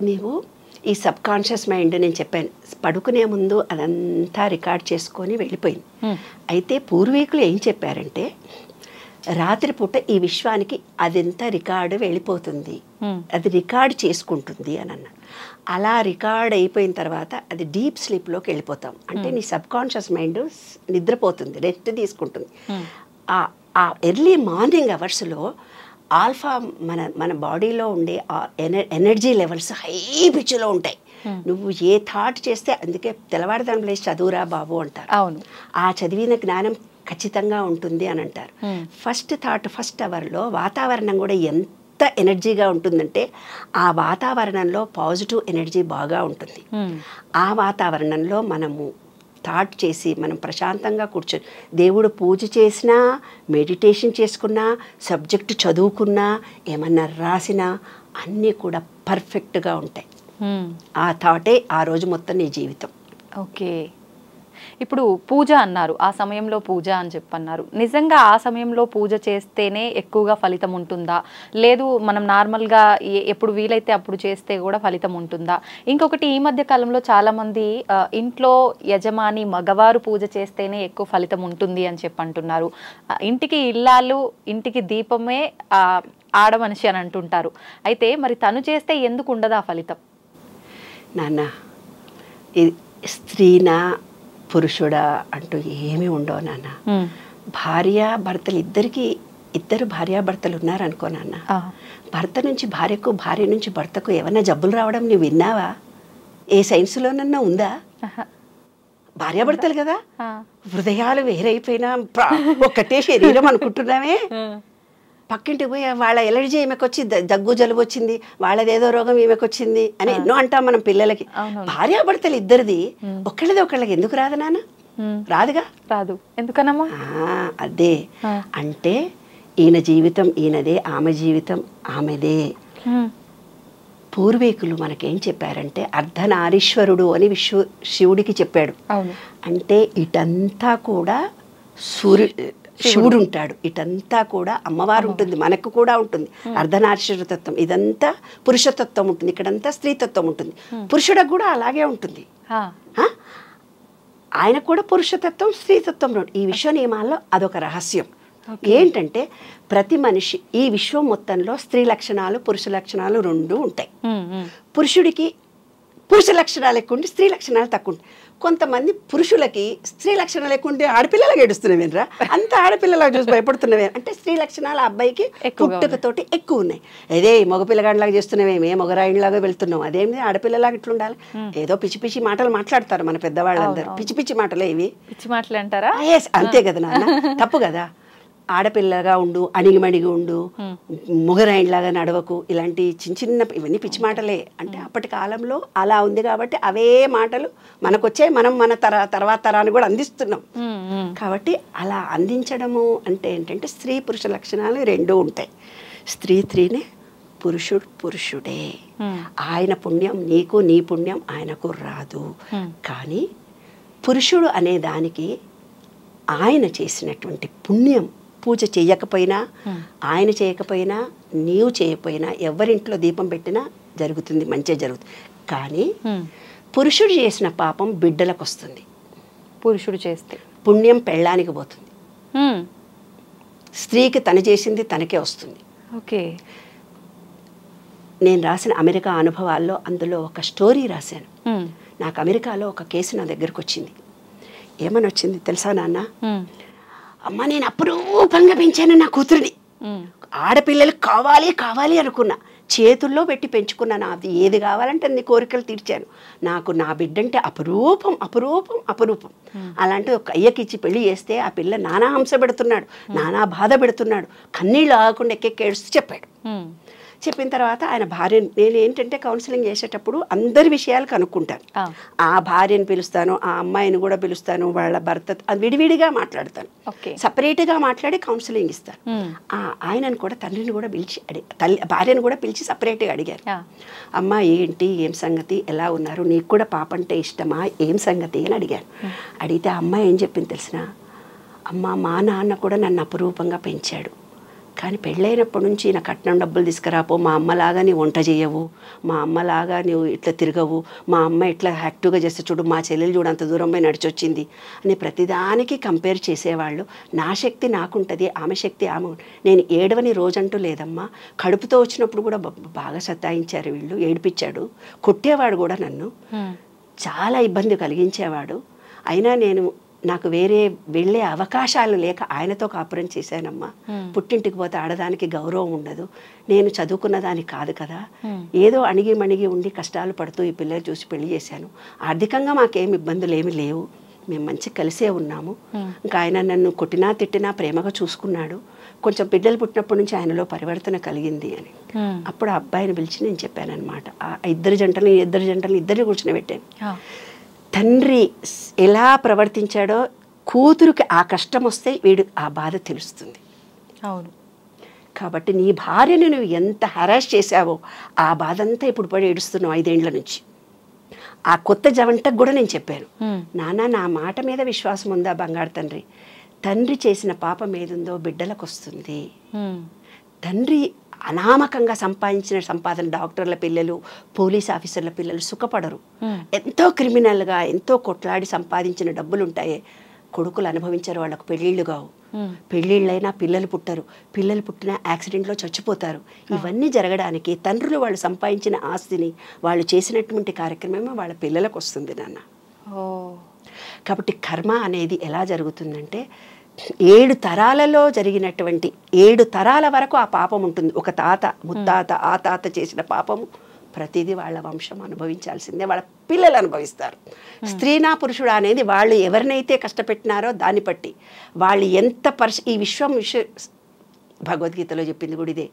నీవు ఈ సబ్ కాన్షియస్ మైండ్, నేను చెప్పాను పడుకునే ముందు అదంతా రికార్డ్ చేసుకొని వెళ్ళిపోయింది. అయితే పూర్వీకులు ఏం చెప్పారంటే రాత్రిపూట ఈ విశ్వానికి అదంతా రికార్డు వెళ్ళిపోతుంది, అది రికార్డ్ చేసుకుంటుంది అని అన్నారు. అలా రికార్డ్ అయిపోయిన తర్వాత అది డీప్ స్లీప్లోకి వెళ్ళిపోతాం. అంటే నీ సబ్ కాన్షియస్ మైండ్ నిద్రపోతుంది, రెస్ట్ తీసుకుంటుంది. ఆ ఎర్లీ మార్నింగ్ అవర్స్లో ఆల్ఫా మన బాడీలో ఉండే ఎనర్జీ లెవెల్స్ హై పిచ్లో ఉంటాయి. నువ్వు ఏ థాట్ చేస్తే, అందుకే తెల్లవారుదాం లేచి చదువురా బాబు అంటారు. అవును, ఆ చదివిన జ్ఞానం ఖచ్చితంగా ఉంటుంది అని అంటారు. ఫస్ట్ థాట్, ఫస్ట్ అవర్లో వాతావరణం కూడా ఎంత ఎనర్జీగా ఉంటుందంటే ఆ వాతావరణంలో పాజిటివ్ ఎనర్జీ బాగా ఉంటుంది. ఆ వాతావరణంలో మనము థాట్ చేసి మనం ప్రశాంతంగా కూర్చొని దేవుడు పూజ చేసినా, మెడిటేషన్ చేసుకున్నా, సబ్జెక్టు చదువుకున్నా, ఏమన్నా రాసినా అన్నీ కూడా పర్ఫెక్ట్గా ఉంటాయి. ఆ థాటే ఆ రోజు మొత్తం నీ జీవితం. ఓకే, ఇప్పుడు పూజ అన్నారు, ఆ సమయంలో పూజ అని చెప్పన్నారు. నిజంగా ఆ సమయంలో పూజ చేస్తేనే ఎక్కువగా ఫలితం ఉంటుందా, లేదు మనం నార్మల్గా ఎప్పుడు వీలైతే అప్పుడు చేస్తే కూడా ఫలితం ఉంటుందా? ఇంకొకటి, ఈ మధ్య కాలంలో చాలామంది ఇంట్లో యజమాని మగవారు పూజ చేస్తేనే ఎక్కువ ఫలితం ఉంటుంది అని చెప్పి అంటున్నారు. ఇంటికి ఇల్లాలు, ఇంటికి దీపమే ఆడ మనిషి అని అంటుంటారు. అయితే మరి తను చేస్తే ఎందుకు ఉండదు ఆ ఫలితం? నాన్న, ఇది స్త్రీనా పురుషుడా అంటూ ఏమీ ఉండవు నాన్న. భార్యాభర్తలు ఇద్దరు భార్యాభర్తలు ఉన్నారనుకో నాన్న, భర్త నుంచి భార్యకు, భార్య నుంచి భర్తకు ఏమైనా జబ్బులు రావడం నువ్వు విన్నావా? ఏ సైన్స్లోనన్నా ఉందా? భార్యాభర్తలు కదా, హృదయాలు వేరైపోయినా ఒక్కటే శరీరం అనుకుంటున్నామే. పక్కింటికి పోయి వాళ్ళ ఎలర్జీ ఈమెకు వచ్చి దగ్గు జలుబు వచ్చింది, వాళ్ళదేదో రోగం ఈమెకు వచ్చింది అని ఎన్నో అంటాం మనం పిల్లలకి. భార్యాభర్తలు ఇద్దరిది ఒకళ్ళది ఒకళ్ళకి ఎందుకు రాదు నాన్న? రాదుగా. రాదు. ఎందుకనమ్మా? అదే అంటే ఈయన జీవితం ఈయనదే, ఆమె జీవితం ఆమెదే. పూర్వీకులు మనకేం చెప్పారంటే అర్ధనారీశ్వరుడు అని శివుడికి చెప్పాడు. అంటే ఇటంతా కూడా శివుడు ఉంటాడు, ఇటంతా కూడా అమ్మవారు ఉంటుంది, మనకు కూడా ఉంటుంది అర్ధనారీశ్వర తత్వం. ఇదంతా పురుషతత్వం ఉంటుంది, ఇక్కడంతా స్త్రీతత్వం ఉంటుంది. పురుషుడికి కూడా అలాగే ఉంటుంది. ఆయన కూడా పురుషతత్వం స్త్రీతత్వం. ఈ విశ్వ నియమాల్లో అదొక రహస్యం ఏంటంటే ప్రతి మనిషి ఈ విశ్వం మొత్తంలో స్త్రీ లక్షణాలు పురుష లక్షణాలు రెండు ఉంటాయి. పురుషుడికి పురుష లక్షణాలు ఎక్కువ ఉంటే స్త్రీ లక్షణాలు తక్కువ ఉంటాయి. కొంతమంది పురుషులకి స్త్రీ లక్షణాలు ఎక్కువ ఉంటే ఆడపిల్లలాగా ఏడుస్తున్నావేనరా, అంత ఆడపిల్లలాగా చూసి భయపడుతున్నావే అంటే స్త్రీ లక్షణాలు అబ్బాయికి పుట్టుకతోటి ఎక్కువ ఉన్నాయి. అదే మగపిల్లగాడిలాగా చేస్తున్నావేమే, మగరాయిలాగా వెళ్తున్నావు, అదేమి ఆడపిల్లలాగా ఇట్లా ఉండాలి. ఏదో పిచ్చి పిచ్చి మాటలు మాట్లాడతారు మన పెద్దవాళ్ళందరూ. పిచ్చి పిచ్చి మాటలే ఇవి, పిచ్చి మాటలు అంటారా? అంతే కదా నాన్న, తప్పు కదా. ఆడపిల్లగా ఉండు, అణిగిమణిగి ఉండు, మొగరాయిలాగా నడవకు, ఇలాంటి చిన్న చిన్న ఇవన్నీ పిచ్చి మాటలే. అంటే అప్పటి కాలంలో అలా ఉంది కాబట్టి అవే మాటలు మనకొచ్చే, మనం మన తర్వాత తరాన్ని కూడా అందిస్తున్నాం. కాబట్టి అలా అందించడము అంటే ఏంటంటే స్త్రీ పురుష లక్షణాలు రెండూ ఉంటాయి. స్త్రీనే, పురుషుడు పురుషుడే. ఆయన పుణ్యం నీకు, నీ పుణ్యం ఆయనకు రాదు. కానీ పురుషుడు అనే దానికి ఆయన చేసినటువంటి పుణ్యం, పూజ చేయకపోయినా, ఆయన చేయకపోయినా, నీవు చేయకపోయినా, ఎవరింట్లో దీపం పెట్టినా జరుగుతుంది, మంచిగా జరుగుతుంది. కానీ పురుషుడు చేసిన పాపం బిడ్డలకు వస్తుంది. పురుషుడు చేస్తే పుణ్యం పెళ్ళానికి పోతుంది. స్త్రీకి తను చేసింది తనకే వస్తుంది. ఓకే. నేను రాసిన అమెరికా అనుభవాల్లో అందులో ఒక స్టోరీ రాశాను. నాకు అమెరికాలో ఒక కేసు నా దగ్గరకు వచ్చింది. ఏమని వచ్చింది తెలుసా నాన్న? అమ్మ, నేను అపురూపంగా పెంచాను నా కూతురిని, ఆడపిల్లలు కావాలి కావాలి అనుకున్నా, చేతుల్లో పెట్టి పెంచుకున్నాను. అది ఏది కావాలంటే అన్ని కోరికలు తీర్చాను. నాకు నా బిడ్డంటే అపురూపం అపురూపం అపురూపం. అలాంటి ఒక అయ్యకిచ్చి పెళ్లి చేస్తే ఆ పిల్ల నానా హంస పెడుతున్నాడు, నానా బాధ పెడుతున్నాడు, కన్నీళ్ళు ఆగకుండా ఎక్కేడుస్తూ చెప్పాడు. చెప్పిన తర్వాత ఆయన భార్య, నేను ఏంటంటే కౌన్సిలింగ్ చేసేటప్పుడు అందరి విషయాలు కనుక్కుంటాను. ఆ భార్యను పిలుస్తాను, ఆ అమ్మాయిని కూడా పిలుస్తాను, వాళ్ళ భర్త విడివిడిగా మాట్లాడతాను, సపరేట్గా మాట్లాడి కౌన్సిలింగ్ ఇస్తాను. ఆయనను కూడా తండ్రిని కూడా పిలిచి భార్యను కూడా పిలిచి సపరేట్గా అడిగారు. అమ్మ ఏంటి, ఏం సంగతి, ఎలా ఉన్నారు, నీకు కూడా పాప అంటే ఇష్టమా, ఏం సంగతి అని అడిగాను. అడిగితే ఆ అమ్మాయి ఏం చెప్పింది తెలిసిన? అమ్మ, మా నాన్న కూడా నన్ను అపురూపంగా పెంచాడు, కానీ పెళ్ళైనప్పటి నుంచి నా కట్నం డబ్బులు తీసుకురాపో, మా అమ్మలాగా నీవు వంట చేయవు, మా అమ్మలాగా నీవు ఇట్లా తిరగవు, మా అమ్మ ఇట్లా యాక్టివ్గా చేస్తే చూడు, మా చెల్లెలు చూడు అంత దూరం పోయి నడిచొచ్చింది అని ప్రతిదానికి కంపేర్ చేసేవాళ్ళు. నా శక్తి నాకుంటుంది, ఆమె శక్తి ఆమె. నేను ఏడవని రోజంటూ లేదమ్మా. కడుపుతో వచ్చినప్పుడు కూడా బాగా సతాయించారు వీళ్ళు, ఏడిపించాడు, కొట్టేవాడు కూడా నన్ను, చాలా ఇబ్బంది కలిగించేవాడు. అయినా నాకు వేరే వెళ్ళే అవకాశాలు లేక ఆయనతో కాపురం చేశానమ్మా. పుట్టింటికి పోతే ఆడదానికి గౌరవం ఉండదు, నేను చదువుకున్న దానికి కాదు కదా, ఏదో అణిగి మణిగి ఉండి కష్టాలు పడుతూ ఈ పిల్లలు చూసి పెళ్లి చేశాను. ఆర్థికంగా మాకేం ఇబ్బందులు ఏమి లేవు, మేము మంచి కలిసే ఉన్నాము. ఇంకా ఆయన నన్ను కొట్టినా తిట్టినా ప్రేమగా చూసుకున్నాడు. కొంచెం బిడ్డలు పుట్టినప్పటి నుంచి ఆయనలో పరివర్తన కలిగింది అని. అప్పుడు ఆ అబ్బాయిని పిలిచి నేను చెప్పాను అనమాట. ఆ ఇద్దరు జంటలు ఇద్దరిని కూర్చుని పెట్టాను. తండ్రి ఎలా ప్రవర్తించాడో కూతురుకి ఆ కష్టం వస్తే వీడు ఆ బాధ తెలుస్తుంది. అవును. కాబట్టి నీ భార్యను నువ్వు ఎంత హెరాస్ చేశావో ఆ బాధ అంతా ఇప్పుడు పడి ఏడుస్తున్నావు 5 ఏళ్ల నుంచి. ఆ కొత్త జవంటకు కూడా నేను చెప్పాను, నాన్న నా మాట మీద విశ్వాసం ఉందా బంగారు తండ్రి, తండ్రి చేసిన పాపం ఏదుందో బిడ్డలకు వస్తుంది. తండ్రి అనామకంగా సంపాదించిన సంపాదన, డాక్టర్ల పిల్లలు, పోలీస్ ఆఫీసర్ల పిల్లలు సుఖపడరు. ఎంతో క్రిమినల్గా ఎంతో కొట్లాడి సంపాదించిన డబ్బులు ఉంటాయే, కొడుకులు అనుభవించరు, వాళ్ళకు పెళ్ళిళ్ళు కావు. పెళ్ళిళ్ళైనా పిల్లలు పుట్టరు, పిల్లలు పుట్టిన యాక్సిడెంట్లో చచ్చిపోతారు. ఇవన్నీ జరగడానికి తండ్రులు వాళ్ళు సంపాదించిన ఆస్తిని వాళ్ళు చేసినటువంటి కార్యక్రమమే వాళ్ళ పిల్లలకు వస్తుంది నాన్న. కాబట్టి కర్మ అనేది ఎలా జరుగుతుందంటే 7 తరాలలో జరిగినటువంటి 7 తరాల వరకు ఆ పాపం ఉంటుంది. ఒక తాత ముత్తాత ఆ తాత చేసిన పాపము ప్రతిదీ వాళ్ళ వంశం అనుభవించాల్సిందే, వాళ్ళ పిల్లలు అనుభవిస్తారు. స్త్రీనా పురుషుడా అనేది వాళ్ళు ఎవరినైతే కష్టపెట్టినారో దాన్ని బట్టి వాళ్ళు ఎంత ఈ విశ్వం భగవద్గీతలో చెప్పింది కూడా ఇదే.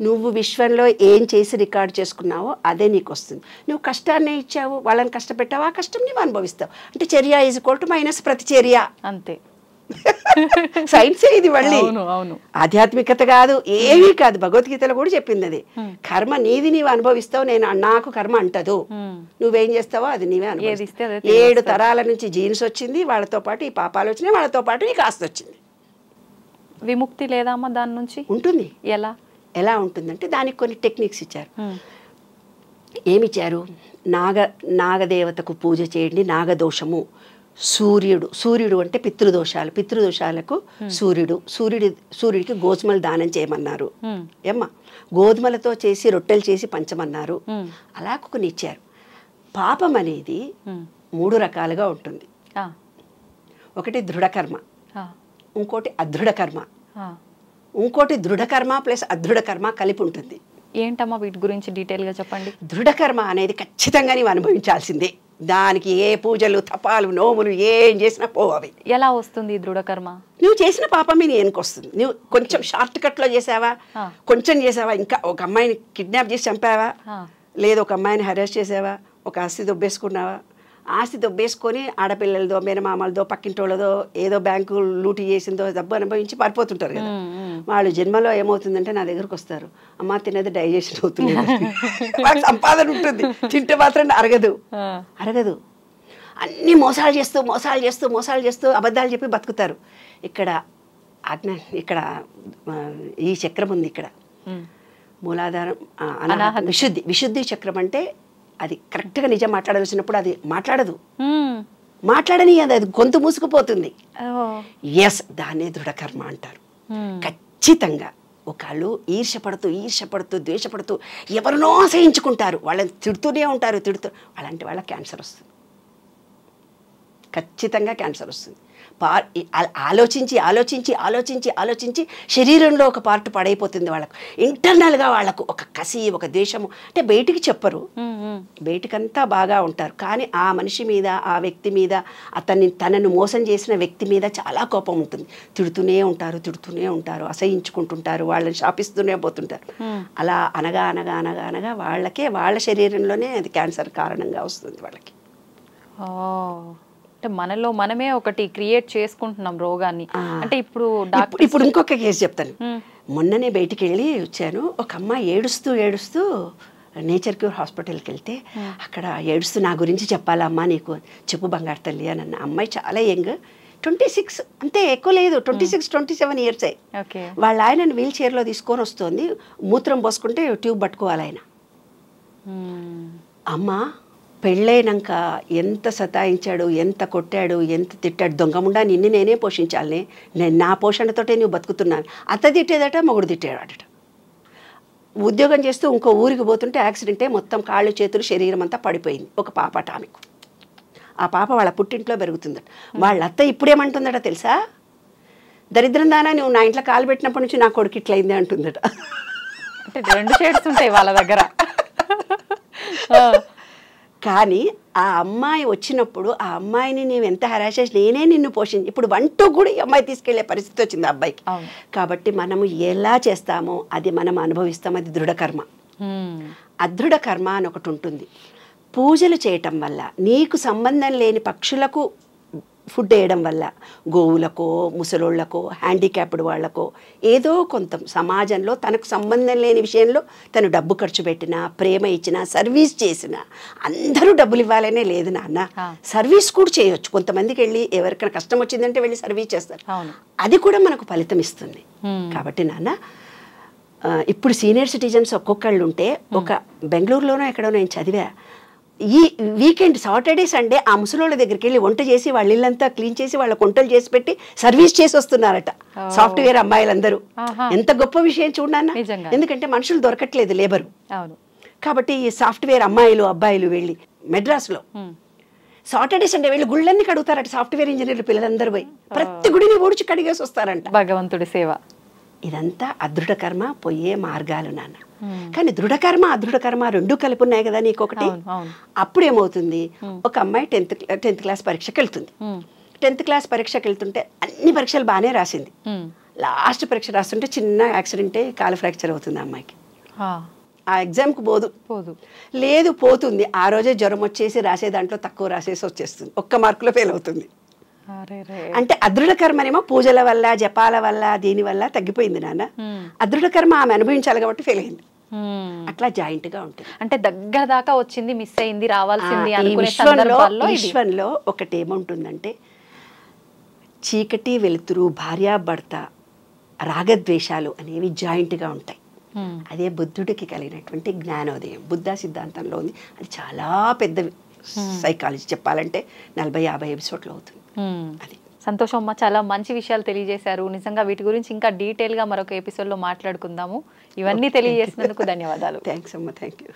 నువ్వు విశ్వంలో ఏం చేసి రికార్డ్ చేసుకున్నావో అదే నీకు వస్తుంది. నువ్వు కష్టాన్ని ఇచ్చావు, వాళ్ళని కష్టపెట్టావు, ఆ కష్టం నువ్వు అనుభవిస్తావు. అంటే చర్య ఈజ్ ఈక్వల్ టు మైనస్ ప్రతిచర్య అంతే. సైన్సే ఇది. మళ్ళీ ఆధ్యాత్మికత కాదు, ఏమీ కాదు. భగవద్గీతలో కూడా చెప్పింది అది. కర్మ నీది నీవు అనుభవిస్తావు, నాకు కర్మ అంటదు. నువ్వేం చేస్తావో అది నీవే అనుభవిస్తావు. 7 తరాల నుంచి జీన్స్ వచ్చింది, వాళ్ళతో పాటు ఈ పాపాలు వచ్చినాయి, వాళ్ళతో పాటు ఈ కాస్త వచ్చింది. విముక్తి లేదా అమ్మ దాని నుంచి? ఉంటుంది. ఎలా ఉంటుందంటే దానికి కొన్ని టెక్నిక్స్ ఇచ్చారు. ఏమిచ్చారు? నాగదేవతకు పూజ చేయండి, నాగదోషము. సూర్యుడు అంటే పితృదోషాలకు సూర్యుడికి గోధుమలు దానం చేయమన్నారు. ఏమ్మా, గోధుమలతో చేసి రొట్టెలు చేసి పంచమన్నారు. అలా కొన్ని ఇచ్చారు. పాపం అనేది 3 రకాలుగా ఉంటుంది. ఒకటి దృఢకర్మ, ఇంకోటి అదృఢకర్మ, ఇంకోటి దృఢకర్మ ప్లస్ అదృఢకర్మ కలిపి ఉంటుంది. ఏంటమ్మా వీటి గురించి డీటెయిల్గా చెప్పండి. దృఢకర్మ అనేది ఖచ్చితంగా నీవు అనుభవించాల్సిందే. దానికి ఏ పూజలు తపాలు నోములు ఏం చేసినా పోవవి. ఎలా వస్తుంది దృఢకర్మ? నువ్వు చేసిన పాపమే నీ వెనకొస్తుంది. నువ్వు కొంచెం షార్ట్ కట్లో చేసావా, కొంచెం చేసావా, ఇంకా ఒక అమ్మాయిని కిడ్నాప్ చేసి చంపావా, లేదు ఒక అమ్మాయిని హెరాస్ చేసావా, ఒక ఆస్తి దొబ్బేసుకున్నావా, ఆస్తి దొబ్బేసుకొని ఆడపిల్లలదో మేనమామలదో పక్కింటోళ్ళదో ఏదో బ్యాంకు లూటీ చేసిందో డబ్బు అనుభవించి పారిపోతుంటారు కదా. వాళ్ళు జన్మలో ఏమవుతుందంటే నా దగ్గరకు వస్తారు, అమ్మ తినేది డైజెషన్ అవుతుంది, వాళ్ళకి సంపాదన ఉంటుంది, తింటే మాత్రం అరగదు. అన్ని మోసాలు చేస్తూ అబద్ధాలు చెప్పి బతుకుతారు. ఇక్కడ ఈ చక్రం ఉంది, ఇక్కడ మూలాధారం విశుద్ధి చక్రం. అంటే అది కరెక్ట్గా నిజం మాట్లాడాల్సినప్పుడు అది మాట్లాడని అది గొంతు మూసుకుపోతుంది. ఎస్, దాన్నే దృఢకర్మ అంటారు. ఖచ్చితంగా ఒకళ్ళు ఈర్షపడుతూ ద్వేషపడుతూ ఎవరినో అసహించుకుంటారు, వాళ్ళని తిడుతూనే ఉంటారు. అలాంటి వాళ్ళకి క్యాన్సర్ వస్తుంది, ఖచ్చితంగా క్యాన్సర్ వస్తుంది. ఆలోచించి శరీరంలో ఒక పార్ట్ పడైపోతుంది వాళ్ళకు. ఇంటర్నల్గా వాళ్ళకు ఒక కసి, ఒక ద్వేషము. అంటే బయటికి చెప్పరు, బయటికంతా బాగా ఉంటారు, కానీ ఆ మనిషి మీద, ఆ వ్యక్తి మీద, తనను మోసం చేసిన వ్యక్తి మీద చాలా కోపం ఉంటుంది. తిడుతూనే ఉంటారు, అసహించుకుంటుంటారు, వాళ్ళని శాపిస్తూనే పోతుంటారు. అలా అనగా వాళ్ళ శరీరంలోనే అది క్యాన్సర్ కారణంగా వస్తుంది వాళ్ళకి. అంటే మనలో మనమే ఒకటి క్రియేట్ చేసుకుంటున్నాం రోగాన్ని. అంటే ఇప్పుడు ఇంకొక కేసు చెప్తాను. మొన్ననే బయటికి వెళ్ళి వచ్చాను. ఒక అమ్మాయి ఏడుస్తూ నేచర్ క్యూర్ హాస్పిటల్కి వెళ్తే అక్కడ ఏడుస్తూ నా గురించి చెప్పాలమ్మా నీకు, చెప్పు బంగారు తల్లి అని అన్న. అమ్మాయి చాలా యంగ్, 26, అంతే, ఎక్కువ లేదు, 26-27 ఇయర్స్. వాళ్ళ ఆయనను వీల్ చైర్లో తీసుకొని వస్తుంది. మూత్రం పోసుకుంటే ట్యూబ్ పట్టుకోవాలి ఆయన. అమ్మ పెళ్ళైనాక ఎంత సతాయించాడు, ఎంత కొట్టాడు, ఎంత తిట్టాడు. దొంగముండా నిన్ను నేనే పోషించాలని, నా పోషణతోటే నువ్వు బతుకుతున్నాను. అత్త తిట్టేదట, మొగుడు తిట్టేవాడట. ఉద్యోగం చేస్తూ ఇంకో ఊరికి పోతుంటే యాక్సిడెంటే, మొత్తం కాళ్ళు చేతులు శరీరం అంతా పడిపోయింది. ఒక పాప ఆమెకు. ఆ పాప వాళ్ళ పుట్టింట్లో పెరుగుతుందట. వాళ్ళ అత్త ఇప్పుడేమంటుందట తెలుసా? దరిద్రం దానా, నువ్వు నా ఇంట్లో కాలు పెట్టినప్పటి నుంచి నా కొడుకు ఇట్లయింది అంటుందట. అంటే 2 షేడ్స్ ఉంటాయి వాళ్ళ దగ్గర. కానీ ఆ అమ్మాయి వచ్చినప్పుడు ఆ అమ్మాయిని నేను ఎంత హెరాస్ చేసి నేనే నిన్ను పోషించి, ఇప్పుడు 1-2 కూడా ఈ అమ్మాయి తీసుకెళ్లే పరిస్థితి వచ్చింది ఆ అబ్బాయికి. కాబట్టి మనము ఎలా చేస్తామో అది మనం అనుభవిస్తాం. అది దృఢకర్మ. అదృఢకర్మ అని ఒకటి ఉంటుంది. పూజలు చేయటం వల్ల, నీకు సంబంధం లేని పక్షులకు ఫుడ్ వేయడం వల్ల, గోవులకో, ముసలోళ్లకో, హ్యాండిక్యాప్డ్ వాళ్లకో, ఏదో కొంత సమాజంలో తనకు సంబంధం లేని విషయంలో తను డబ్బు ఖర్చు పెట్టినా, ప్రేమ ఇచ్చినా, సర్వీస్ చేసినా, అందరూ డబ్బులు ఇవ్వాలనే లేదు నాన్న, సర్వీస్ కూడా చేయొచ్చు. కొంతమందికి వెళ్ళి ఎవరికైనా కష్టం వచ్చిందంటే వెళ్ళి సర్వీస్ చేస్తారు, అది కూడా మనకు ఫలితం ఇస్తుంది. కాబట్టి నాన్న, ఇప్పుడు సీనియర్ సిటిజన్స్ ఒక్కొక్కళ్ళు ఉంటే, ఒక బెంగళూరులోనో ఎక్కడో నేను చదివా, ఈ వీకెండ్ సాటర్డే సండే ఆ ముసలోళ్ళ దగ్గరికి వెళ్ళి వంట చేసి వాళ్ళ ఇల్లంతా క్లీన్ చేసి వాళ్ళ వంటలు చేసి పెట్టి సర్వీస్ చేసి వస్తున్నారట సాఫ్ట్వేర్ అమ్మాయిలందరూ. ఎంత గొప్ప విషయం చూడన్నా. ఎందుకంటే మనుషులు దొరకట్లేదు, లేబరు. కాబట్టి ఈ సాఫ్ట్వేర్ అమ్మాయిలు అబ్బాయిలు వెళ్ళి మెడ్రాస్లో సాటర్డే సండే వెళ్ళి గుళ్ళన్నీ కడుగుతారట సాఫ్ట్వేర్ ఇంజనీర్లు పిల్లలందరూ పోయి ప్రతి గుడిని ఊడ్చి కడిగేసి వస్తారంట. భగవంతుడి సేవ. ఇదంతా అదృఢ కర్మ పోయే మార్గాలు నాన్న. కానీ దృఢకర్మ అదృఢ కర్మ రెండు కలిపి ఉన్నాయి కదా నీకొకటి. అప్పుడు ఏమవుతుంది, ఒక అమ్మాయి 10th క్లాస్ పరీక్షకి వెళ్తుంది. 10th క్లాస్ పరీక్షకి వెళ్తుంటే అన్ని పరీక్షలు బాగానే రాసింది. లాస్ట్ పరీక్ష రాస్తుంటే చిన్న యాక్సిడెంటే కాలు ఫ్రాక్చర్ అవుతుంది అమ్మాయికి. ఆ ఎగ్జామ్కి పోదు లేదు, పోతుంది. ఆ రోజే జ్వరం వచ్చేసి రాసే దాంట్లో తక్కువ రాసేసి వచ్చేస్తుంది, 1 మార్కులో ఫెయిల్ అవుతుంది. అంటే అదృఢ కర్మనేమో పూజల వల్ల జపాల వల్ల దీని వల్ల తగ్గిపోయింది నాన్న. అదృఢ కర్మ ఆమె అనుభవించాలి కాబట్టి ఫెయిల్ అయింది. అట్లా జాయింట్ గా ఉంటుంది. అంటే దగ్గర దాకా వచ్చింది, మిస్ అయింది, రావాల్సింది అనుకునే సందర్భాల్లో విశ్వంలో ఒకటి ఏముంటుందంటే చీకటి వెలుతురు, భార్యాభర్త, రాగద్వేషాలు అనేవి జాయింట్ గా ఉంటాయి. అదే బుద్ధుడికి కలిగినటువంటి జ్ఞానోదయం బుద్ధ సిద్ధాంతంలో ఉంది. అది చాలా పెద్ద సైకాలజీ, చెప్పాలంటే 40-50 ఎపిసోడ్లు అవుతుంది. అది సంతోషం అమ్మ, చాలా మంచి విషయాలు తెలియజేశారు. నిజంగా వీటి గురించి ఇంకా డీటెయిల్గా మరొక ఎపిసోడ్లో మాట్లాడుకుందాము. ఇవన్నీ తెలియజేసినందుకు ధన్యవాదాలు. థ్యాంక్స్ అమ్మ, థ్యాంక్ యూ.